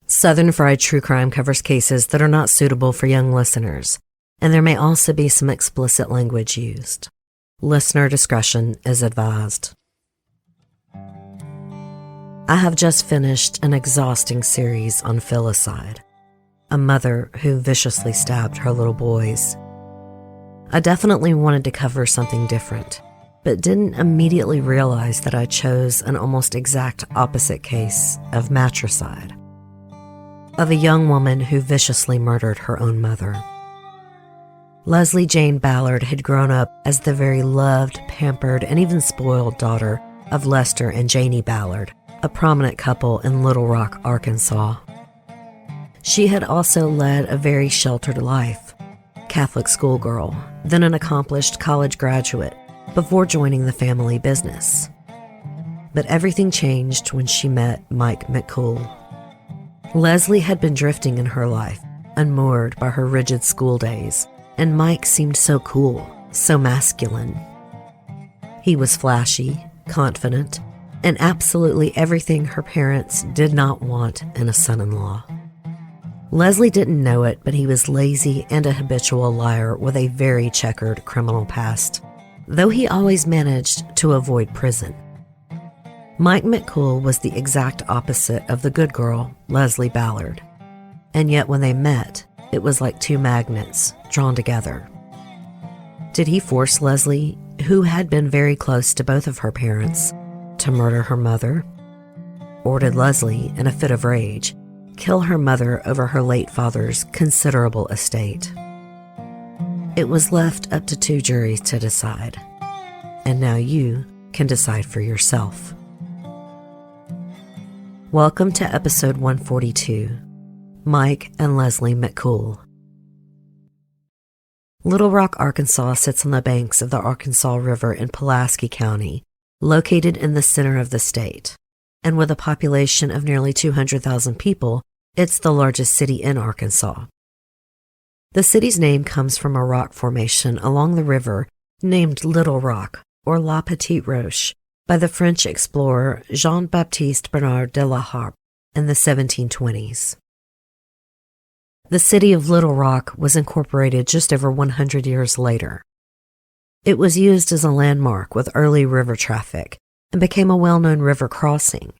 Southern Fried True Crime covers cases that are not suitable for young listeners, and there may also be some explicit language used. Listener discretion is advised. I have just finished an exhausting series on filicide, a mother who viciously stabbed her little boys. I definitely wanted to cover something different, but didn't immediately realize that I chose an almost exact opposite case of matricide, of a young woman who viciously murdered her own mother. Leslie Jane Ballard had grown up as the very loved, pampered, and even spoiled daughter of Lester and Janie Ballard, a prominent couple in Little Rock, Arkansas. She had also led a very sheltered life, Catholic schoolgirl, then an accomplished college graduate, before joining the family business. But everything changed when she met Mike MacKool. Leslie had been drifting in her life, unmoored by her rigid school days, and Mike seemed so cool, so masculine. He was flashy, confident, and absolutely everything her parents did not want in a son-in-law. Leslie didn't know it, but he was lazy and a habitual liar with a very checkered criminal past, though he always managed to avoid prison. Mike McCool was the exact opposite of the good girl, Leslie Ballard. And yet when they met, it was like two magnets drawn together. Did he force Leslie, who had been very close to both of her parents, to murder her mother? Or did Leslie, in a fit of rage, kill her mother over her late father's considerable estate? It was left up to two juries to decide. And now you can decide for yourself. Welcome to episode 142, Mike and Leslie McCool. Little Rock, Arkansas sits on the banks of the Arkansas River in Pulaski County, located in the center of the state. And with a population of nearly 200,000 people, it's the largest city in Arkansas. The city's name comes from a rock formation along the river named Little Rock, or La Petite Roche, by the French explorer Jean-Baptiste Bernard de la Harpe in the 1720s. The city of Little Rock was incorporated just over 100 years later. It was used as a landmark with early river traffic and became a well-known river crossing.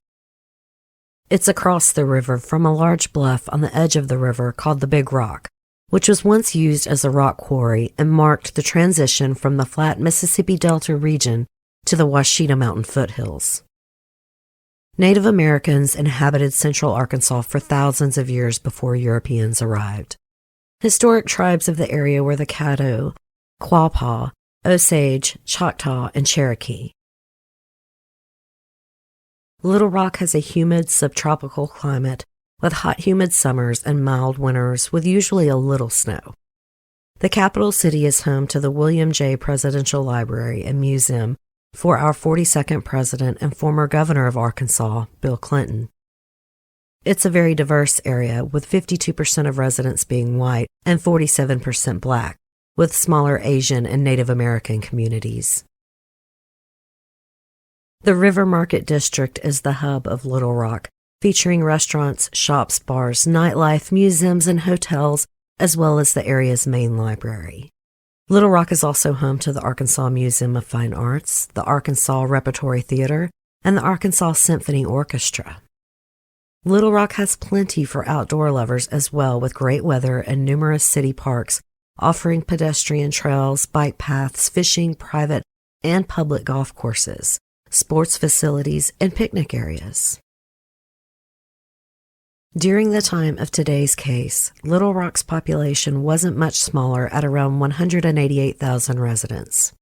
It's across the river from a large bluff on the edge of the river called the Big Rock, which was once used as a rock quarry and marked the transition from the flat Mississippi Delta region to the Washita Mountain foothills. Native Americans inhabited central Arkansas for thousands of years before Europeans arrived. Historic tribes of the area were the Caddo, Quapaw, Osage, Choctaw, and Cherokee. Little Rock has a humid subtropical climate with hot, humid summers and mild winters with usually a little snow. The capital city is home to the William J. Presidential Library and Museum for our 42nd president and former governor of Arkansas, Bill Clinton. It's a very diverse area, with 52% of residents being white and 47% black, with smaller Asian and Native American communities. The River Market District is the hub of Little Rock, featuring restaurants, shops, bars, nightlife, museums, and hotels, as well as the area's main library. Little Rock is also home to the Arkansas Museum of Fine Arts, the Arkansas Repertory Theater, and the Arkansas Symphony Orchestra. Little Rock has plenty for outdoor lovers as well, with great weather and numerous city parks offering pedestrian trails, bike paths, fishing, private and public golf courses, sports facilities, and picnic areas. During the time of today's case, Little Rock's population wasn't much smaller at around 188,000 residents.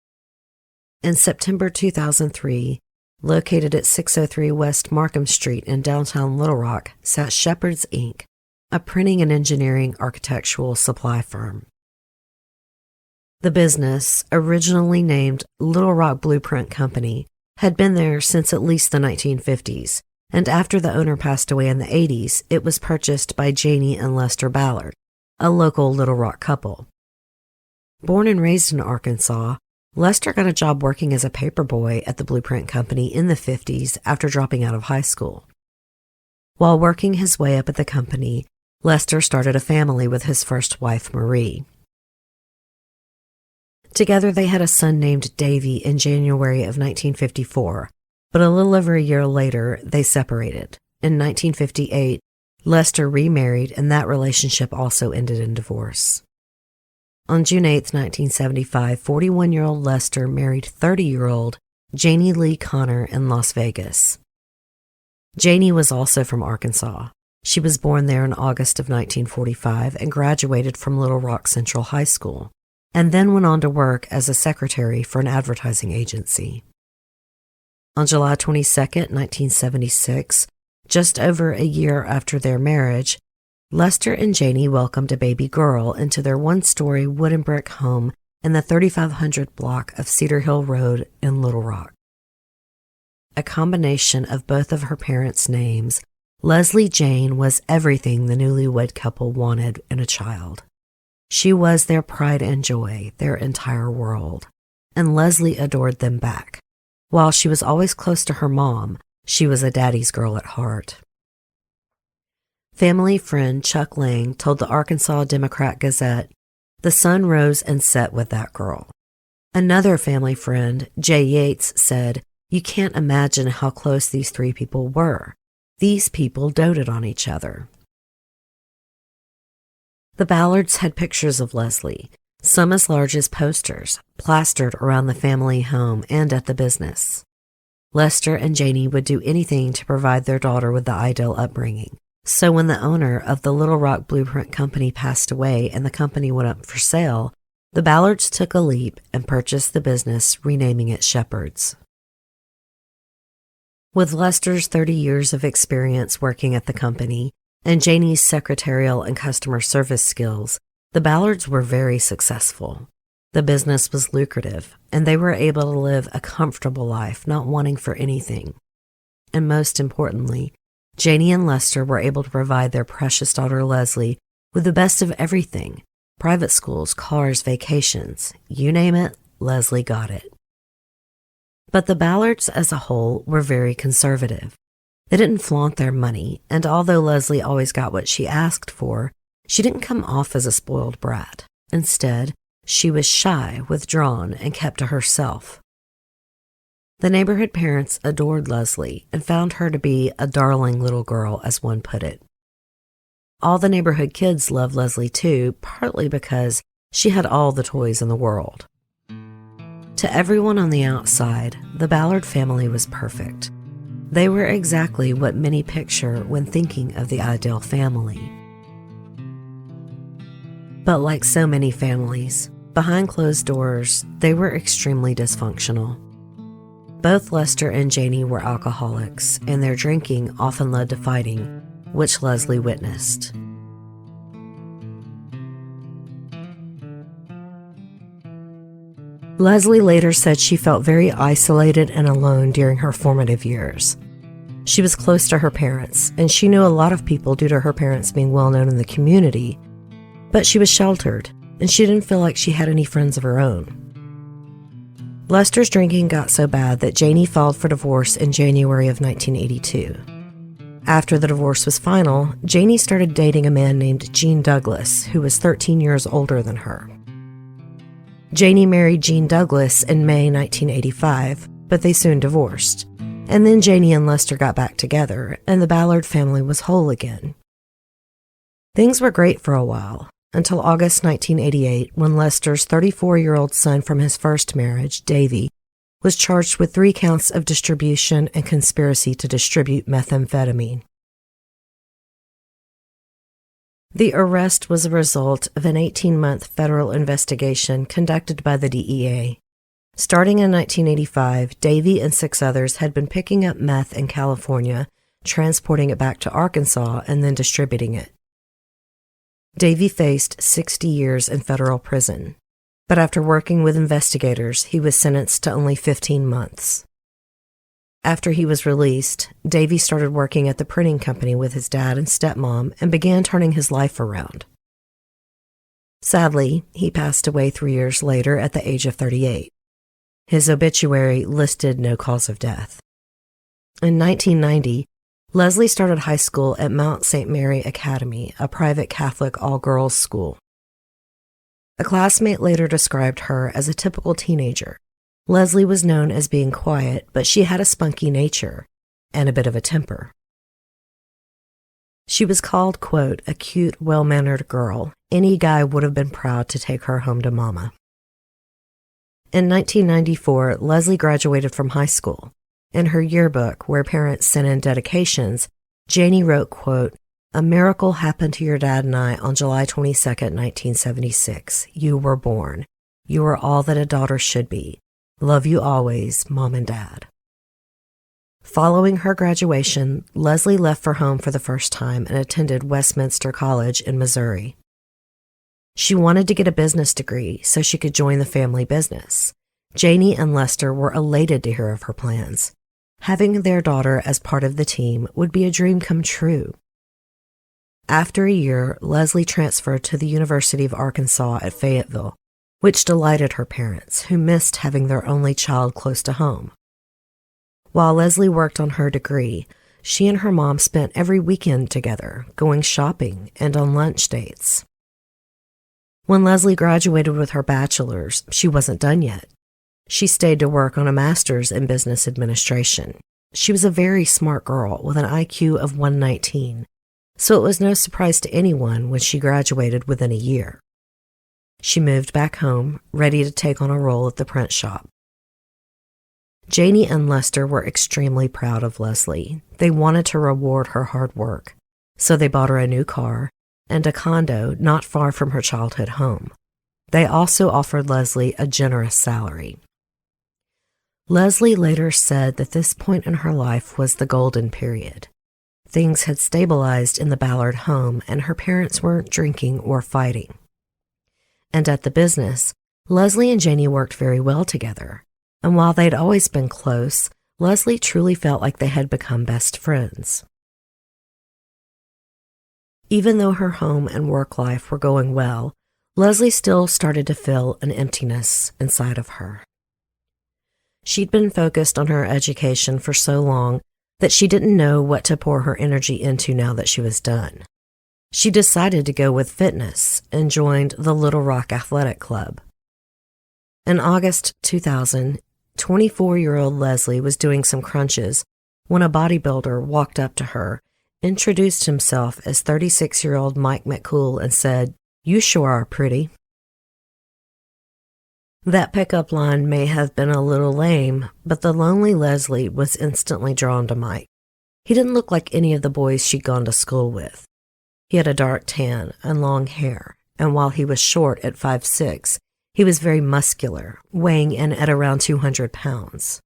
In September 2003, located at 603 West Markham Street in downtown Little Rock, sat Shepherd's Inc., a printing and engineering architectural supply firm. The business, originally named Little Rock Blueprint Company, had been there since at least the 1950s, and after the owner passed away in the 80s, it was purchased by Janie and Lester Ballard, a local Little Rock couple. Born and raised in Arkansas, Lester got a job working as a paperboy at the Blueprint Company in the 50s after dropping out of high school. While working his way up at the company, Lester started a family with his first wife, Marie. Together they had a son named Davy in January of 1954, but a little over a year later, they separated. In 1958, Lester remarried, and that relationship also ended in divorce. On June 8, 1975, 41-year-old Lester married 30-year-old Janie Lee Connor in Las Vegas. Janie was also from Arkansas. She was born there in August of 1945 and graduated from Little Rock Central High School, and then went on to work as a secretary for an advertising agency. On July 22, 1976, just over a year after their marriage, Lester and Janie welcomed a baby girl into their one-story wooden brick home in the 3500 block of Cedar Hill Road in Little Rock. A combination of both of her parents' names, Leslie Jane was everything the newlywed couple wanted in a child. She was their pride and joy, their entire world, and Leslie adored them back. While she was always close to her mom, she was a daddy's girl at heart. Family friend Chuck Lang told the Arkansas Democrat-Gazette, "The sun rose and set with that girl." Another family friend, Jay Yates, said, "You can't imagine how close these three people were. These people doted on each other." The Ballards had pictures of Leslie, some as large as posters, plastered around the family home and at the business. Lester and Janie would do anything to provide their daughter with the ideal upbringing. So when the owner of the Little Rock Blueprint Company passed away and the company went up for sale, the Ballards took a leap and purchased the business, renaming it Shepherd's. With Lester's 30 years of experience working at the company and Janie's secretarial and customer service skills, the Ballards were very successful. The business was lucrative, and they were able to live a comfortable life, not wanting for anything. And most importantly, Janie and Lester were able to provide their precious daughter Leslie with the best of everything: private schools, cars, vacations. You name it, Leslie got it. But the Ballards as a whole were very conservative. They didn't flaunt their money, and although Leslie always got what she asked for, she didn't come off as a spoiled brat. Instead, she was shy, withdrawn, and kept to herself. The neighborhood parents adored Leslie and found her to be a darling little girl, as one put it. All the neighborhood kids loved Leslie too, partly because she had all the toys in the world. To everyone on the outside, the Ballard family was perfect. They were exactly what many picture when thinking of the ideal family. But like so many families, behind closed doors, they were extremely dysfunctional. Both Lester and Janie were alcoholics, and their drinking often led to fighting, which Leslie witnessed. Leslie later said she felt very isolated and alone during her formative years. She was close to her parents, and she knew a lot of people due to her parents being well known in the community, but she was sheltered, and she didn't feel like she had any friends of her own. Lester's drinking got so bad that Janie filed for divorce in January of 1982. After the divorce was final, Janie started dating a man named Gene Douglas, who was 13 years older than her. Janie married Gene Douglas in May 1985, but they soon divorced. And then Janie and Lester got back together, and the Ballard family was whole again. Things were great for a while, until August 1988, when Lester's 34-year-old son from his first marriage, Davy, was charged with 3 counts of distribution and conspiracy to distribute methamphetamine. The arrest was a result of an 18-month federal investigation conducted by the DEA. Starting in 1985, Davy and 6 others had been picking up meth in California, transporting it back to Arkansas, and then distributing it. Davy faced 60 years in federal prison, but after working with investigators, he was sentenced to only 15 months. After he was released, Davy started working at the printing company with his dad and stepmom and began turning his life around. Sadly, he passed away 3 years later at the age of 38. His obituary listed no cause of death. In 1990, Leslie started high school at Mount St. Mary Academy, a private Catholic all-girls school. A classmate later described her as a typical teenager. Leslie was known as being quiet, but she had a spunky nature and a bit of a temper. She was called, quote, a cute, well-mannered girl. Any guy would have been proud to take her home to mama. In 1994, Leslie graduated from high school. In her yearbook, where parents sent in dedications, Janie wrote, quote, a miracle happened to your dad and I on July 22, 1976. You were born. You are all that a daughter should be. Love you always, Mom and Dad. Following her graduation, Leslie left for home for the first time and attended Westminster College in Missouri. She wanted to get a business degree so she could join the family business. Janie and Lester were elated to hear of her plans. Having their daughter as part of the team would be a dream come true. After a year, Leslie transferred to the University of Arkansas at Fayetteville, which delighted her parents, who missed having their only child close to home. While Leslie worked on her degree, she and her mom spent every weekend together, going shopping and on lunch dates. When Leslie graduated with her bachelor's, she wasn't done yet. She stayed to work on a master's in business administration. She was a very smart girl with an IQ of 119, so it was no surprise to anyone when she graduated within a year. She moved back home, ready to take on a role at the print shop. Janie and Lester were extremely proud of Leslie. They wanted to reward her hard work, so they bought her a new car and a condo not far from her childhood home. They also offered Leslie a generous salary. Leslie later said that this point in her life was the golden period. Things had stabilized in the Ballard home, and her parents weren't drinking or fighting. And at the business, Leslie and Janie worked very well together. And while they'd always been close, Leslie truly felt like they had become best friends. Even though her home and work life were going well, Leslie still started to feel an emptiness inside of her. She'd been focused on her education for so long that she didn't know what to pour her energy into now that she was done. She decided to go with fitness and joined the Little Rock Athletic Club. In August 2000, 24-year-old Leslie was doing some crunches when a bodybuilder walked up to her, introduced himself as 36-year-old Mike MacKool, and said, "You sure are pretty." That pickup line may have been a little lame, but the lonely Leslie was instantly drawn to Mike. He didn't look like any of the boys she'd gone to school with. He had a dark tan and long hair, and while he was short at 5'6", he was very muscular, weighing in at around 200 pounds.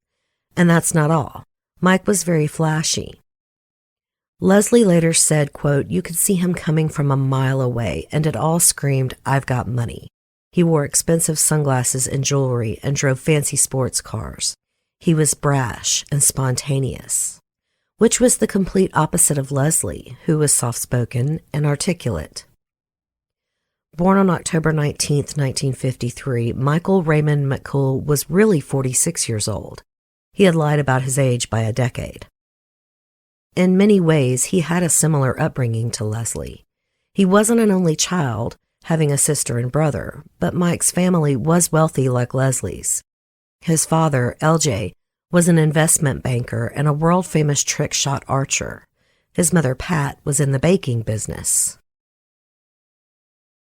And that's not all. Mike was very flashy. Leslie later said, quote, "You could see him coming from a mile away, and it all screamed, 'I've got money.' He wore expensive sunglasses and jewelry and drove fancy sports cars. He was brash and spontaneous," which was the complete opposite of Leslie, who was soft-spoken and articulate. Born on October 19, 1953, Michael Raymond Mccool was really 46 years old. He had lied about his age by a decade. In many ways, he had a similar upbringing to Leslie. He wasn't an only child, having a sister and brother, but Mike's family was wealthy like Leslie's. His father, LJ, was an investment banker and a world-famous trick shot archer. His mother, Pat, was in the baking business.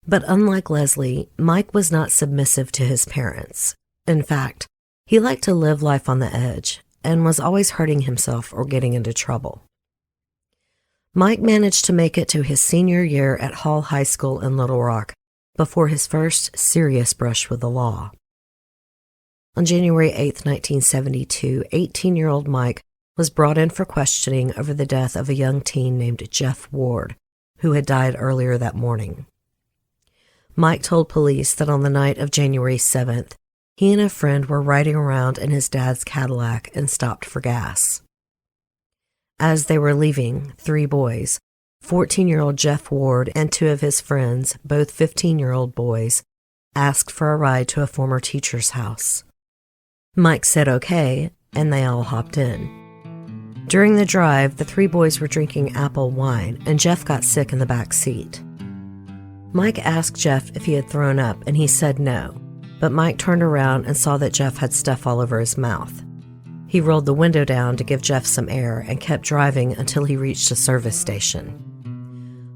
But unlike Leslie, Mike was not submissive to his parents. In fact, he liked to live life on the edge and was always hurting himself or getting into trouble. Mike managed to make it to his senior year at Hall High School in Little Rock before his first serious brush with the law. On January 8, 1972, 18-year-old Mike was brought in for questioning over the death of a young teen named Jeff Ward, who had died earlier that morning. Mike told police that on the night of January 7th, he and a friend were riding around in his dad's Cadillac and stopped for gas. As they were leaving, 3 boys, 14-year-old Jeff Ward and 2 of his friends, both 15-year-old boys, asked for a ride to a former teacher's house. Mike said okay, and they all hopped in. During the drive, the three boys were drinking apple wine, and Jeff got sick in the back seat. Mike asked Jeff if he had thrown up, and he said no, but Mike turned around and saw that Jeff had stuff all over his mouth. He rolled the window down to give Jeff some air and kept driving until he reached a service station.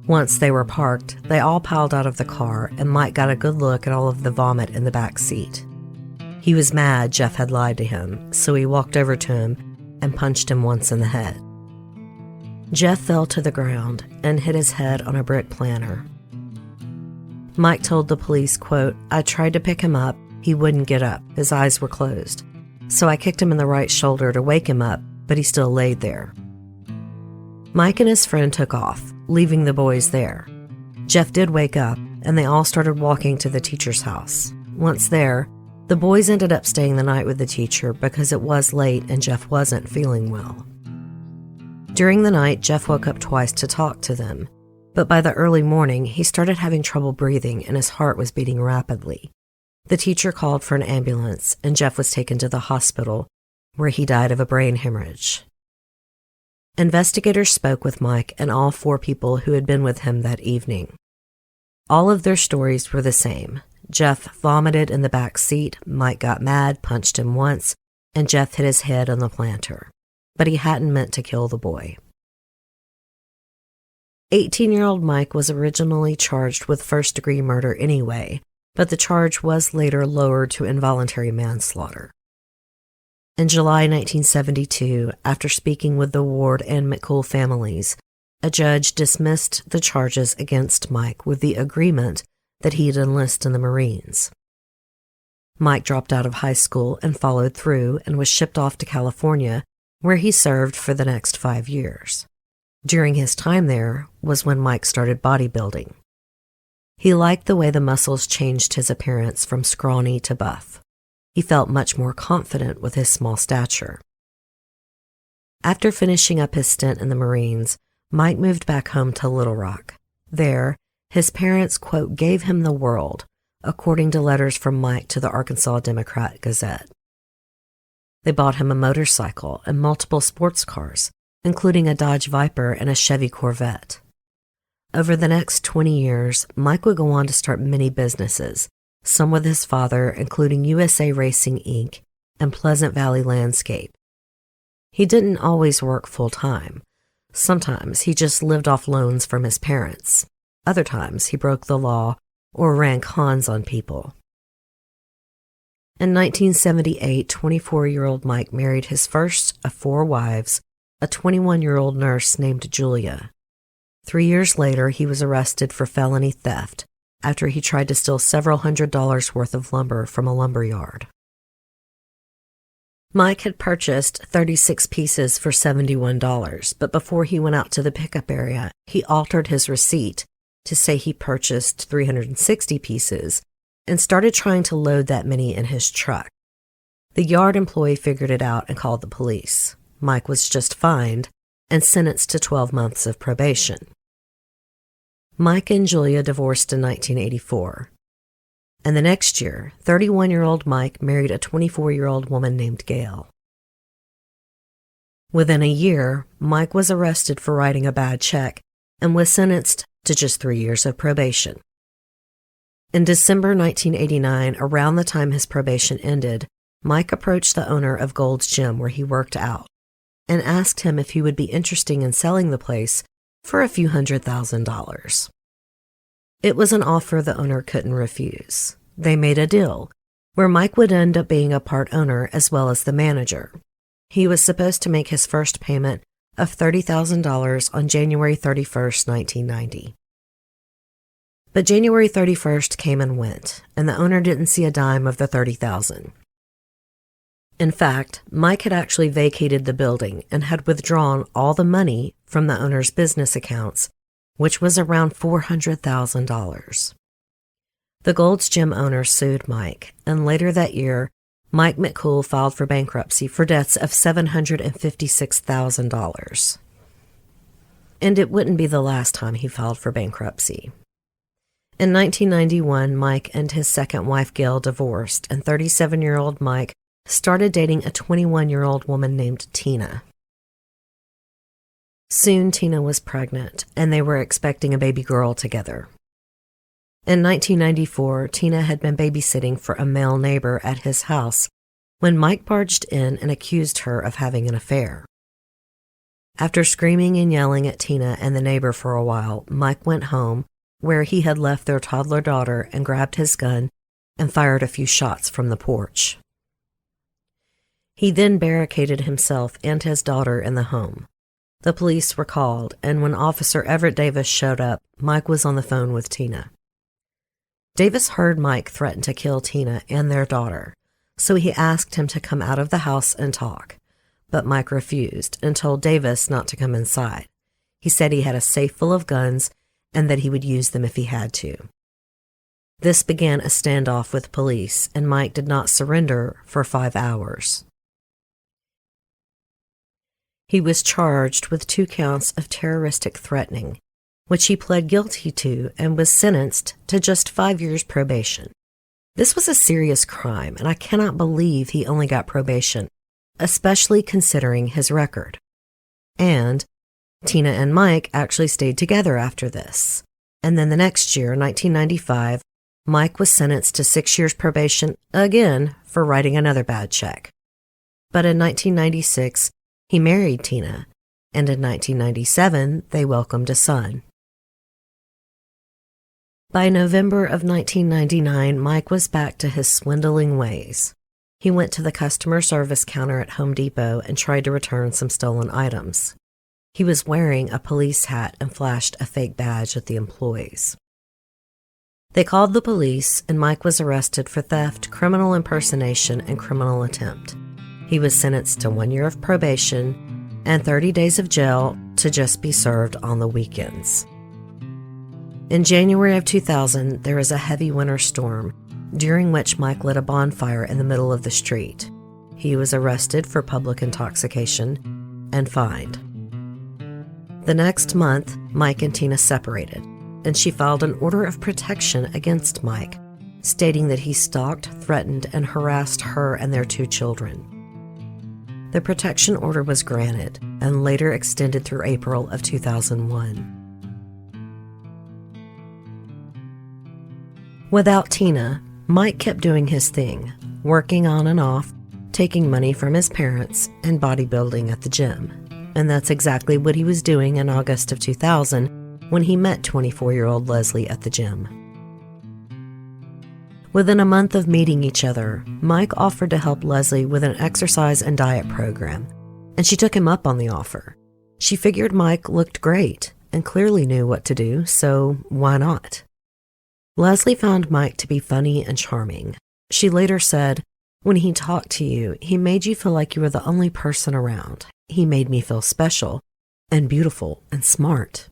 Once they were parked, they all piled out of the car, and Mike got a good look at all of the vomit in the back seat. He was mad Jeff had lied to him, so he walked over to him and punched him once in the head. Jeff fell to the ground and hit his head on a brick planter. Mike told the police, quote, "I tried to pick him up. He wouldn't get up. His eyes were closed. So I kicked him in the right shoulder to wake him up, but he still laid there." Mike and his friend took off, leaving the boys there. Jeff did wake up, and they all started walking to the teacher's house. Once there, the boys ended up staying the night with the teacher because it was late and Jeff wasn't feeling well. During the night, Jeff woke up twice to talk to them, but by the early morning, he started having trouble breathing and his heart was beating rapidly. The teacher called for an ambulance, and Jeff was taken to the hospital, where he died of a brain hemorrhage. Investigators spoke with Mike and all four people who had been with him that evening. All of their stories were the same. Jeff vomited in the back seat, Mike got mad, punched him once, and Jeff hit his head on the planter. But he hadn't meant to kill the boy. 18-year-old Mike was originally charged with first-degree murder anyway, but the charge was later lowered to involuntary manslaughter. In July 1972, after speaking with the Ward and McCool families, a judge dismissed the charges against Mike with the agreement that he'd enlist in the Marines. Mike dropped out of high school and followed through and was shipped off to California, where he served for the next 5 years. During his time there was when Mike started bodybuilding. He liked the way the muscles changed his appearance from scrawny to buff. He felt much more confident with his small stature. After finishing up his stint in the Marines, Mike moved back home to Little Rock. There, his parents, quote, "gave him the world," according to letters from Mike to the Arkansas Democrat-Gazette. They bought him a motorcycle and multiple sports cars, including a Dodge Viper and a Chevy Corvette. Over the next 20 years, Mike would go on to start many businesses, some with his father, including USA Racing, Inc. and Pleasant Valley Landscape. He didn't always work full-time. Sometimes he just lived off loans from his parents. Other times he broke the law or ran cons on people. In 1978, 24-year-old Mike married his first of 4 wives, a 21-year-old nurse named Julia. 3 years later, he was arrested for felony theft after he tried to steal several $100s worth of lumber from a lumber yard. Mike had purchased 36 pieces for $71, but before he went out to the pickup area, he altered his receipt to say he purchased 360 pieces and started trying to load that many in his truck. The yard employee figured it out and called the police. Mike was just fined and sentenced to 12 months of probation. Mike and Julia divorced in 1984. And the next year, 31-year-old Mike married a 24-year-old woman named Gail. Within a year, Mike was arrested for writing a bad check and was sentenced to just 3 years of probation. In December 1989, around the time his probation ended, Mike approached the owner of Gold's Gym where he worked out and asked him if he would be interested in selling the place for a few $100,000. It was an offer the owner couldn't refuse. They made a deal where Mike would end up being a part owner as well as the manager. He was supposed to make his first payment of $30,000 on January 31st, 1990. But January 31st came and went, and the owner didn't see a dime of the $30,000. In fact, Mike had actually vacated the building and had withdrawn all the money from the owner's business accounts, which was around $400,000. The Gold's Gym owner sued Mike, and later that year, Mike MacKool filed for bankruptcy for debts of $756,000. And it wouldn't be the last time he filed for bankruptcy. In 1991, Mike and his second wife Gail divorced, and 37-year-old Mike started dating a 21-year-old woman named Tina. Soon Tina was pregnant, and they were expecting a baby girl together. In 1994, Tina had been babysitting for a male neighbor at his house when Mike barged in and accused her of having an affair. After screaming and yelling at Tina and the neighbor for a while, Mike went home, where he had left their toddler daughter, and grabbed his gun and fired a few shots from the porch. He then barricaded himself and his daughter in the home. The police were called, and when Officer Everett Davis showed up, Mike was on the phone with Tina. Davis heard Mike threaten to kill Tina and their daughter, so he asked him to come out of the house and talk, but Mike refused and told Davis not to come inside. He said he had a safe full of guns and that he would use them if he had to. This began a standoff with police, and Mike did not surrender for 5 hours. He was charged with 2 counts of terroristic threatening, which he pled guilty to and was sentenced to just 5 years probation. This was a serious crime, and I cannot believe he only got probation, especially considering his record. And Tina and Mike actually stayed together after this. And then the next year, 1995, Mike was sentenced to 6 years probation again for writing another bad check. But in 1996, he married Tina, and in 1997, they welcomed a son. By November of 1999, Mike was back to his swindling ways. He went to the customer service counter at Home Depot and tried to return some stolen items. He was wearing a police hat and flashed a fake badge at the employees. They called the police, and Mike was arrested for theft, criminal impersonation, and criminal attempt. He was sentenced to 1 year of probation and 30 days of jail to just be served on the weekends. In January of 2000, there was a heavy winter storm, during which Mike lit a bonfire in the middle of the street. He was arrested for public intoxication and fined. The next month, Mike and Tina separated, and she filed an order of protection against Mike, stating that he stalked, threatened, and harassed her and their 2 children. The protection order was granted and later extended through April of 2001. Without Tina, Mike kept doing his thing, working on and off, taking money from his parents, and bodybuilding at the gym. And that's exactly what he was doing in August of 2000 when he met 24-year-old Leslie at the gym. Within a month of meeting each other, Mike offered to help Leslie with an exercise and diet program, and she took him up on the offer. She figured Mike looked great and clearly knew what to do, so why not? Leslie found Mike to be funny and charming. She later said, "When he talked to you, he made you feel like you were the only person around. He made me feel special and beautiful and smart."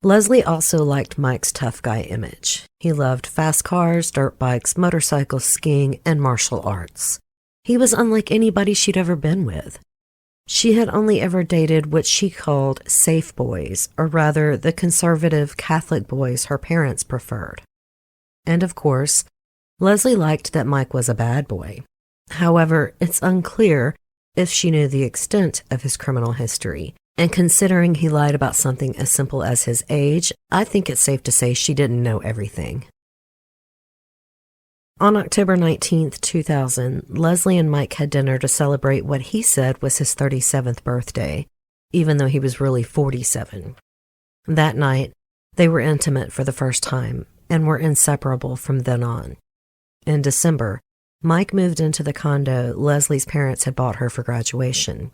Leslie also liked Mike's tough guy image. He loved fast cars, dirt bikes, motorcycles, skiing, and martial arts. He was unlike anybody she'd ever been with. She had only ever dated what she called safe boys, or rather the conservative Catholic boys her parents preferred. And of course, Leslie liked that Mike was a bad boy. However, it's unclear if she knew the extent of his criminal history. And considering he lied about something as simple as his age, I think it's safe to say she didn't know everything. On October 19th, 2000, Leslie and Mike had dinner to celebrate what he said was his 37th birthday, even though he was really 47. That night, they were intimate for the first time and were inseparable from then on. In December, Mike moved into the condo Leslie's parents had bought her for graduation.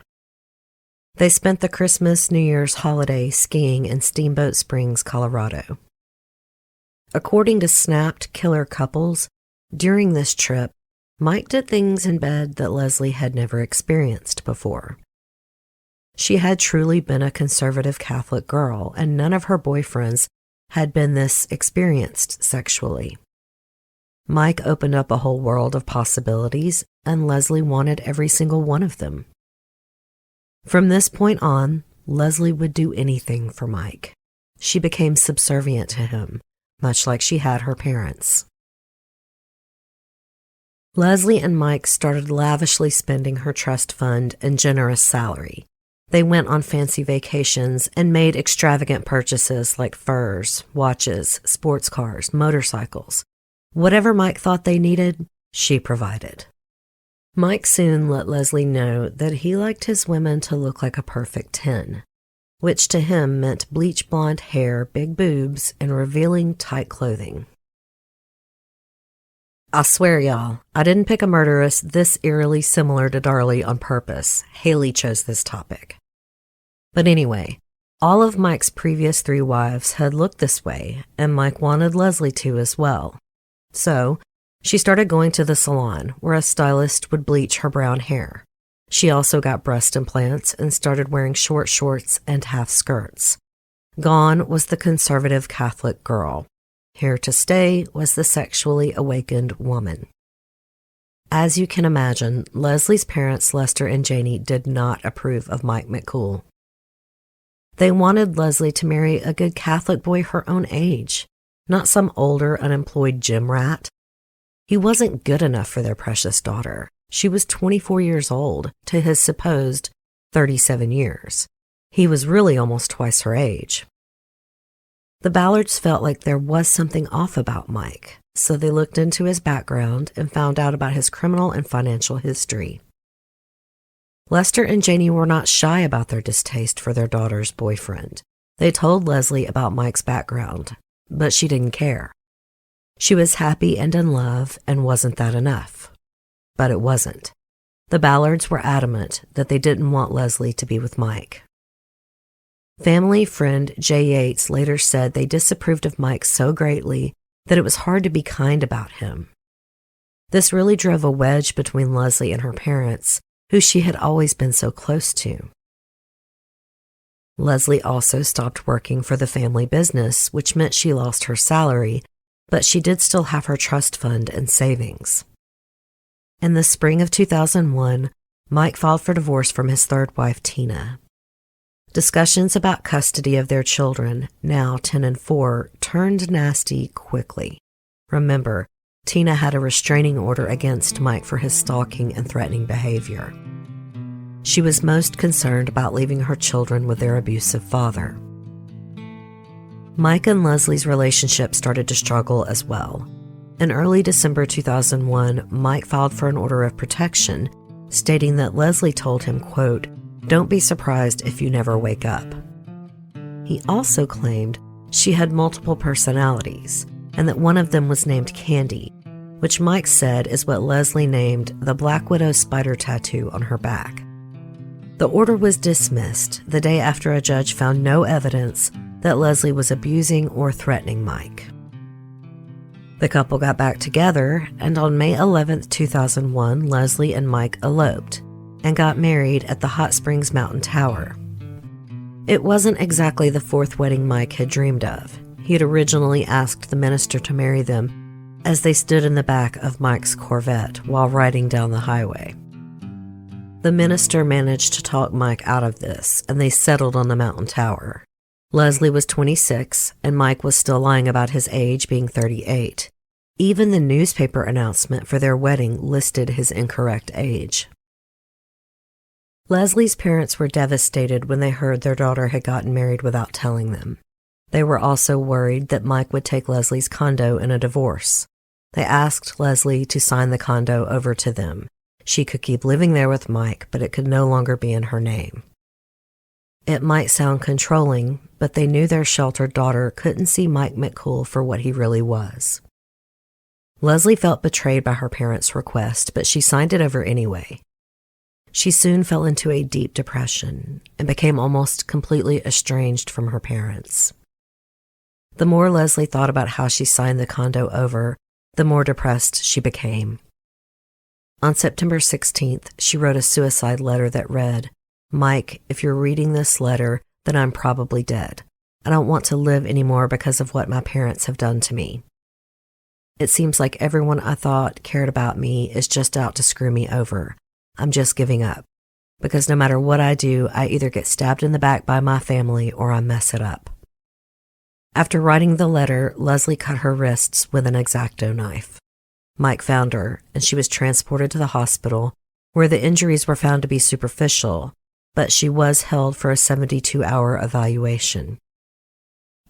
They spent the Christmas, New Year's holiday skiing in Steamboat Springs, Colorado. According to Snapped Killer Couples, during this trip, Mike did things in bed that Leslie had never experienced before. She had truly been a conservative Catholic girl, and none of her boyfriends had been this experienced sexually. Mike opened up a whole world of possibilities, and Leslie wanted every single one of them. From this point on, Leslie would do anything for Mike. She became subservient to him, much like she had her parents. Leslie and Mike started lavishly spending her trust fund and generous salary. They went on fancy vacations and made extravagant purchases like furs, watches, sports cars, motorcycles. Whatever Mike thought they needed, she provided. Mike soon let Leslie know that he liked his women to look like a perfect 10, which to him meant bleach blonde hair, big boobs, and revealing tight clothing. I swear, y'all, I didn't pick a murderess this eerily similar to Darlie on purpose. Haley chose this topic. But anyway, all of Mike's previous 3 wives had looked this way, and Mike wanted Leslie to as well. So, she started going to the salon, where a stylist would bleach her brown hair. She also got breast implants and started wearing short shorts and half skirts. Gone was the conservative Catholic girl. Here to stay was the sexually awakened woman. As you can imagine, Leslie's parents, Lester and Janie, did not approve of Mike MacKool. They wanted Leslie to marry a good Catholic boy her own age, not some older, unemployed gym rat. He wasn't good enough for their precious daughter. She was 24 years old to his supposed 37 years. He was really almost twice her age. The Ballards felt like there was something off about Mike, so they looked into his background and found out about his criminal and financial history. Lester and Janie were not shy about their distaste for their daughter's boyfriend. They told Leslie about Mike's background, but she didn't care. She was happy and in love, and wasn't that enough? But it wasn't. The Ballards were adamant that they didn't want Leslie to be with Mike. Family friend Jay Yates later said they disapproved of Mike so greatly that it was hard to be kind about him. This really drove a wedge between Leslie and her parents, who she had always been so close to. Leslie also stopped working for the family business, which meant she lost her salary, but she did still have her trust fund and savings. In the spring of 2001, Mike filed for divorce from his third wife, Tina. Discussions about custody of their children, now 10 and 4, turned nasty quickly. Remember, Tina had a restraining order against Mike for his stalking and threatening behavior. She was most concerned about leaving her children with their abusive father. Mike and Leslie's relationship started to struggle as well. In early December 2001, Mike filed for an order of protection, stating that Leslie told him, quote, "Don't be surprised if you never wake up." He also claimed she had multiple personalities, and that one of them was named Candy, which Mike said is what Leslie named the Black Widow spider tattoo on her back. The order was dismissed the day after a judge found no evidence that Leslie was abusing or threatening Mike. The couple got back together, and on May 11, 2001, Leslie and Mike eloped and got married at the Hot Springs Mountain Tower. It wasn't exactly the fourth wedding Mike had dreamed of. He had originally asked the minister to marry them as they stood in the back of Mike's Corvette while riding down the highway. The minister managed to talk Mike out of this, and they settled on the mountain tower. Leslie was 26, and Mike was still lying about his age, being 38. Even the newspaper announcement for their wedding listed his incorrect age. Leslie's parents were devastated when they heard their daughter had gotten married without telling them. They were also worried that Mike would take Leslie's condo in a divorce. They asked Leslie to sign the condo over to them. She could keep living there with Mike, but it could no longer be in her name. It might sound controlling, but they knew their sheltered daughter couldn't see Mike McCool for what he really was. Leslie felt betrayed by her parents' request, but she signed it over anyway. She soon fell into a deep depression and became almost completely estranged from her parents. The more Leslie thought about how she signed the condo over, the more depressed she became. On September 16th, she wrote a suicide letter that read, "Mike, if you're reading this letter, then I'm probably dead. I don't want to live anymore because of what my parents have done to me. It seems like everyone I thought cared about me is just out to screw me over. I'm just giving up, because no matter what I do, I either get stabbed in the back by my family or I mess it up." After writing the letter, Leslie cut her wrists with an X-Acto knife. Mike found her, and she was transported to the hospital, where the injuries were found to be superficial, but she was held for a 72-hour evaluation.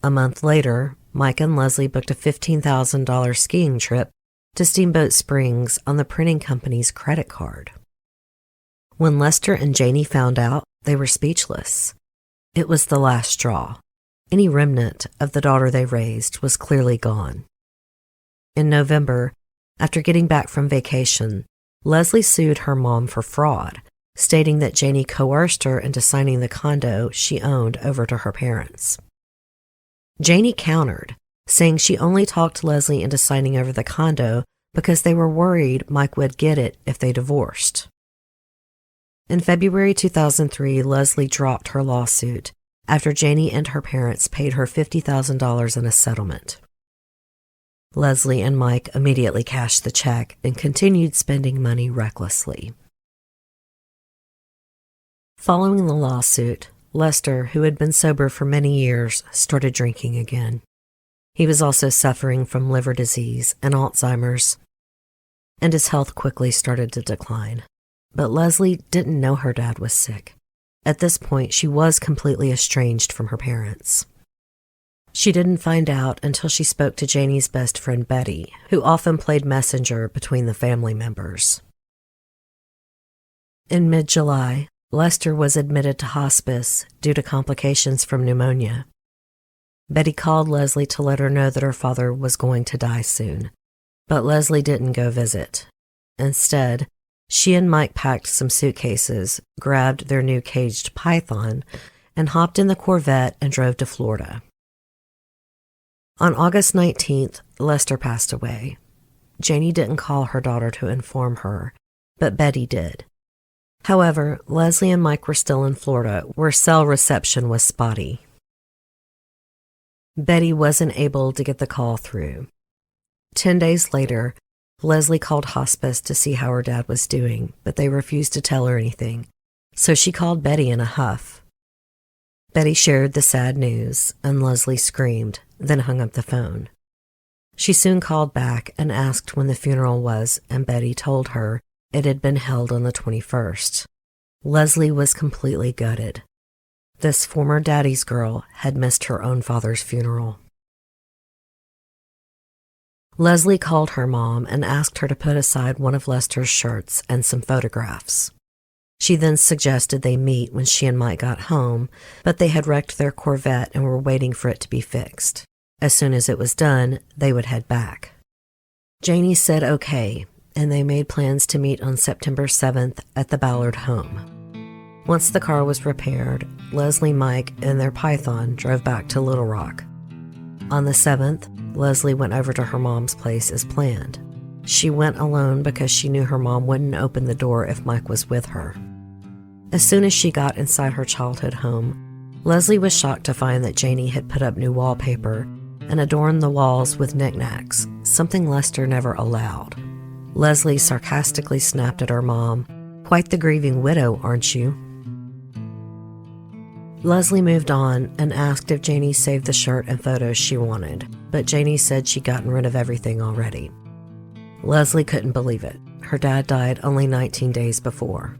A month later, Mike and Leslie booked a $15,000 skiing trip to Steamboat Springs on the printing company's credit card. When Lester and Janie found out, they were speechless. It was the last straw. Any remnant of the daughter they raised was clearly gone. In November, after getting back from vacation, Leslie sued her mom for fraud, stating that Janie coerced her into signing the condo she owned over to her parents. Janie countered, saying she only talked Leslie into signing over the condo because they were worried Mike would get it if they divorced. In February 2003, Leslie dropped her lawsuit after Janie and her parents paid her $50,000 in a settlement. Leslie and Mike immediately cashed the check and continued spending money recklessly. Following the lawsuit, Lester, who had been sober for many years, started drinking again. He was also suffering from liver disease and Alzheimer's, and his health quickly started to decline. But Leslie didn't know her dad was sick. At this point, she was completely estranged from her parents. She didn't find out until she spoke to Janie's best friend Betty, who often played messenger between the family members. In mid-July, Lester was admitted to hospice due to complications from pneumonia. Betty called Leslie to let her know that her father was going to die soon, but Leslie didn't go visit. Instead, she and Mike packed some suitcases, grabbed their new caged python, and hopped in the Corvette and drove to Florida. On August 19th, Lester passed away. Janie didn't call her daughter to inform her, but Betty did. However, Leslie and Mike were still in Florida, where cell reception was spotty. Betty wasn't able to get the call through. 10 days later, Leslie called hospice to see how her dad was doing, but they refused to tell her anything, so she called Betty in a huff. Betty shared the sad news, and Leslie screamed, then hung up the phone. She soon called back and asked when the funeral was, and Betty told her it had been held on the 21st. Leslie was completely gutted. This former daddy's girl had missed her own father's funeral. Leslie called her mom and asked her to put aside one of Lester's shirts and some photographs. She then suggested they meet when she and Mike got home, but they had wrecked their Corvette and were waiting for it to be fixed. As soon as it was done, they would head back. Janie said okay, and they made plans to meet on September 7th at the Ballard home. Once the car was repaired, Leslie, Mike, and their python drove back to Little Rock. On the 7th, Leslie went over to her mom's place as planned. She went alone because she knew her mom wouldn't open the door if Mike was with her. As soon as she got inside her childhood home, Leslie was shocked to find that Janie had put up new wallpaper and adorned the walls with knickknacks, something Lester never allowed. Leslie sarcastically snapped at her mom, "Quite the grieving widow, aren't you?" Leslie moved on and asked if Janie saved the shirt and photos she wanted, but Janie said she'd gotten rid of everything already. Leslie couldn't believe it. Her dad died only 19 days before.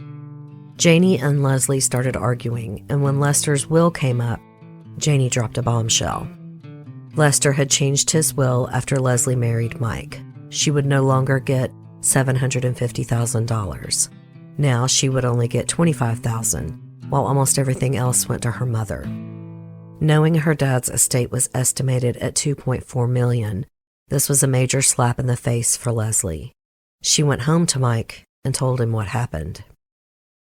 Janie and Leslie started arguing, and when Lester's will came up, Janie dropped a bombshell. Lester had changed his will after Leslie married Mike. She would no longer get $750,000. Now she would only get $25,000, while almost everything else went to her mother. Knowing her dad's estate was estimated at $2.4 million, this was a major slap in the face for Leslie. She went home to Mike and told him what happened.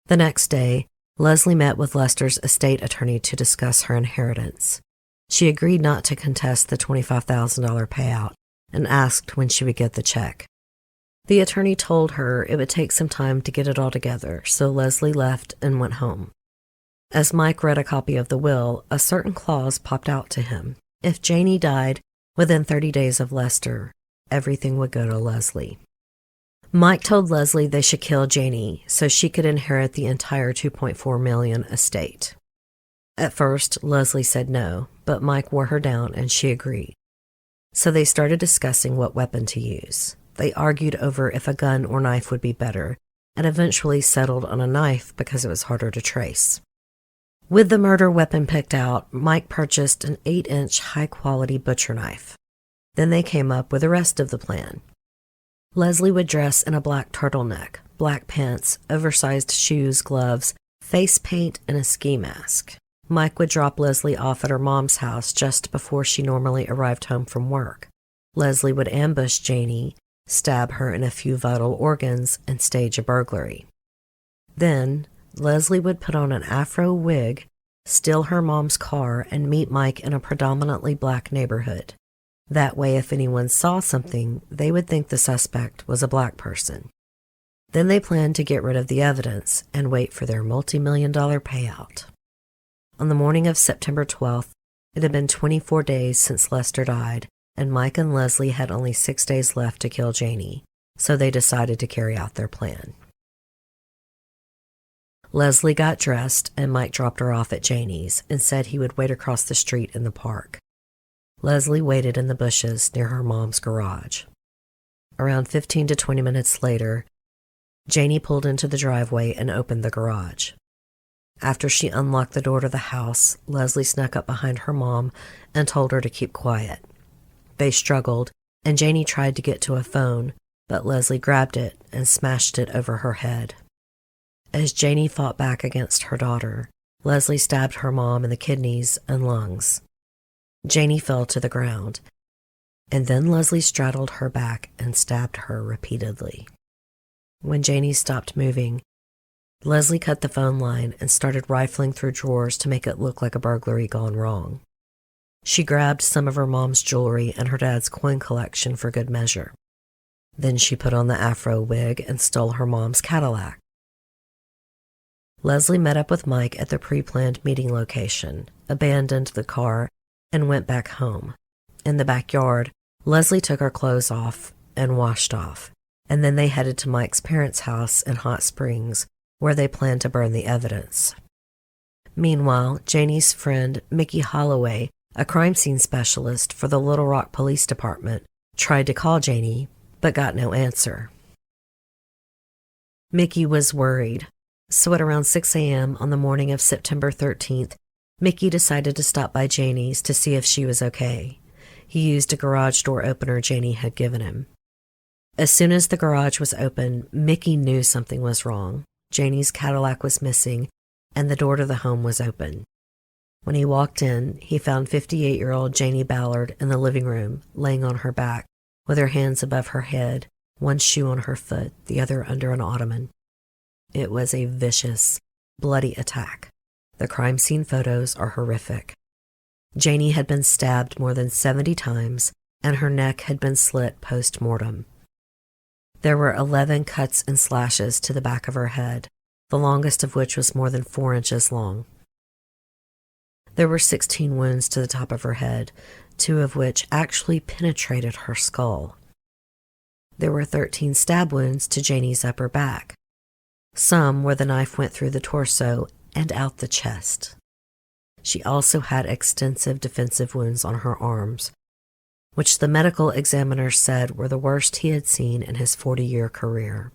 The next day, Leslie met with Lester's estate attorney to discuss her inheritance. She agreed not to contest the $25,000 payout and asked when she would get the check. The attorney told her it would take some time to get it all together, so Leslie left and went home. As Mike read a copy of the will, a certain clause popped out to him. If Janie died within 30 days of Lester, everything would go to Leslie. Mike told Leslie they should kill Janie so she could inherit the entire $2.4 million estate. At first, Leslie said no, but Mike wore her down and she agreed. So they started discussing what weapon to use. They argued over if a gun or knife would be better, and eventually settled on a knife because it was harder to trace. With the murder weapon picked out, Mike purchased an 8-inch high-quality butcher knife. Then they came up with the rest of the plan. Leslie would dress in a black turtleneck, black pants, oversized shoes, gloves, face paint, and a ski mask. Mike would drop Leslie off at her mom's house just before she normally arrived home from work. Leslie would ambush Janie, stab her in a few vital organs, and stage a burglary. Then, Leslie would put on an afro wig, steal her mom's car, and meet Mike in a predominantly black neighborhood. That way, if anyone saw something, they would think the suspect was a black person. Then they planned to get rid of the evidence and wait for their multi-million-dollar payout. On the morning of September 12th, it had been 24 days since Lester died, and Mike and Leslie had only 6 days left to kill Janie, so they decided to carry out their plan. Leslie got dressed, and Mike dropped her off at Janie's and said he would wait across the street in the park. Leslie waited in the bushes near her mom's garage. Around 15 to 20 minutes later, Janie pulled into the driveway and opened the garage. After she unlocked the door to the house, Leslie snuck up behind her mom and told her to keep quiet. They struggled, and Janie tried to get to a phone, but Leslie grabbed it and smashed it over her head. As Janie fought back against her daughter, Leslie stabbed her mom in the kidneys and lungs. Janie fell to the ground, and then Leslie straddled her back and stabbed her repeatedly. When Janie stopped moving, Leslie cut the phone line and started rifling through drawers to make it look like a burglary gone wrong. She grabbed some of her mom's jewelry and her dad's coin collection for good measure. Then she put on the afro wig and stole her mom's Cadillac. Leslie met up with Mike at the pre-planned meeting location, abandoned the car, and went back home. In the backyard, Leslie took her clothes off and washed off, and then they headed to Mike's parents' house in Hot Springs, where they planned to burn the evidence. Meanwhile, Janie's friend, Mickey Holloway, a crime scene specialist for the Little Rock Police Department, tried to call Janie, but got no answer. Mickey was worried, so at around 6 a.m. on the morning of September 13th, Mickey decided to stop by Janie's to see if she was okay. He used a garage door opener Janie had given him. As soon as the garage was open, Mickey knew something was wrong. Janie's Cadillac was missing, and the door to the home was open. When he walked in, he found 58-year-old Janie Ballard in the living room, laying on her back, with her hands above her head, one shoe on her foot, the other under an ottoman. It was a vicious, bloody attack. The crime scene photos are horrific. Janie had been stabbed more than 70 times, and her neck had been slit post-mortem. There were 11 cuts and slashes to the back of her head, the longest of which was more than 4 inches long. There were 16 wounds to the top of her head, 2 of which actually penetrated her skull. There were 13 stab wounds to Janie's upper back, some where the knife went through the torso and out the chest. She also had extensive defensive wounds on her arms, which the medical examiner said were the worst he had seen in his 40-year career.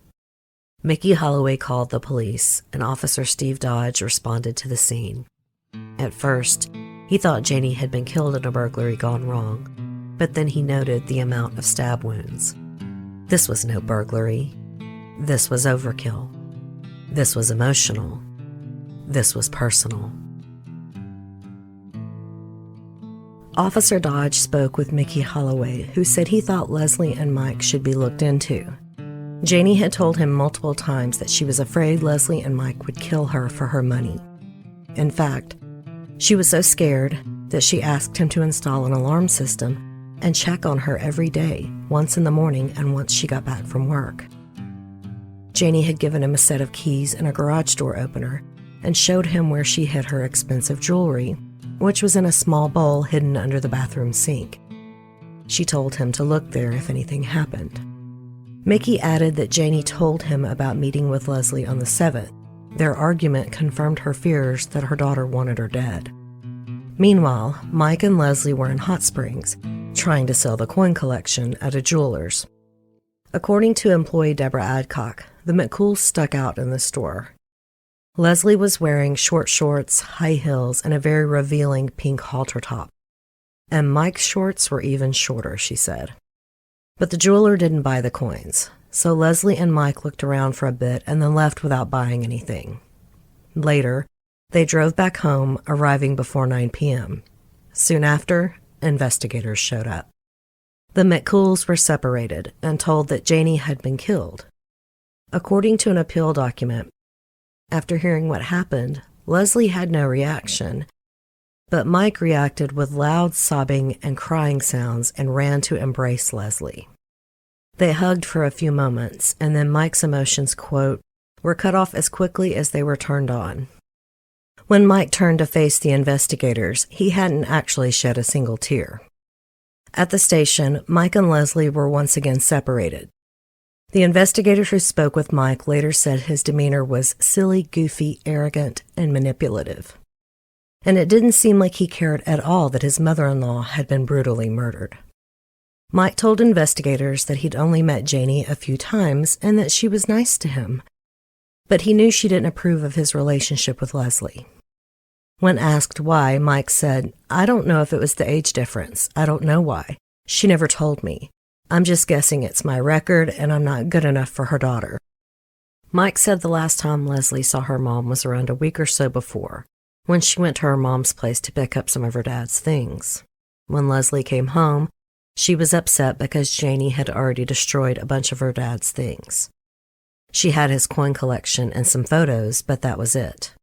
Mickey Holloway called the police, and Officer Steve Dodge responded to the scene. At first, he thought Janie had been killed in a burglary gone wrong, but then he noted the amount of stab wounds. This was no burglary. This was overkill. This was emotional. This was personal. Officer Dodge spoke with Mickey Holloway, who said he thought Leslie and Mike should be looked into. Janie had told him multiple times that she was afraid Leslie and Mike would kill her for her money. In fact, she was so scared that she asked him to install an alarm system and check on her every day, once in the morning and once she got back from work. Janie had given him a set of keys and a garage door opener and showed him where she hid her expensive jewelry, which was in a small bowl hidden under the bathroom sink. She told him to look there if anything happened. Mickey added that Janie told him about meeting with Leslie on the 7th. Their argument confirmed her fears that her daughter wanted her dead. Meanwhile, Mike and Leslie were in Hot Springs, trying to sell the coin collection at a jeweler's. According to employee Deborah Adcock, the McCools stuck out in the store. Leslie was wearing short shorts, high heels, and a very revealing pink halter top. And Mike's shorts were even shorter, she said. But the jeweler didn't buy the coins, so Leslie and Mike looked around for a bit and then left without buying anything. Later, they drove back home, arriving before 9 p.m. Soon after, investigators showed up. The McCools were separated and told that Janie had been killed. According to an appeal document, after hearing what happened, Leslie had no reaction, but Mike reacted with loud sobbing and crying sounds and ran to embrace Leslie. They hugged for a few moments, and then Mike's emotions, quote, were cut off as quickly as they were turned on. When Mike turned to face the investigators, he hadn't actually shed a single tear. At the station, Mike and Leslie were once again separated. The investigator who spoke with Mike later said his demeanor was silly, goofy, arrogant, and manipulative. And it didn't seem like he cared at all that his mother-in-law had been brutally murdered. Mike told investigators that he'd only met Janie a few times and that she was nice to him, but he knew she didn't approve of his relationship with Leslie. When asked why, Mike said, "I don't know if it was the age difference. I don't know why. She never told me. I'm just guessing it's my record and I'm not good enough for her daughter." Mike said the last time Leslie saw her mom was around a week or so before, when she went to her mom's place to pick up some of her dad's things. When Leslie came home, she was upset because Janie had already destroyed a bunch of her dad's things. She had his coin collection and some photos, but that was it.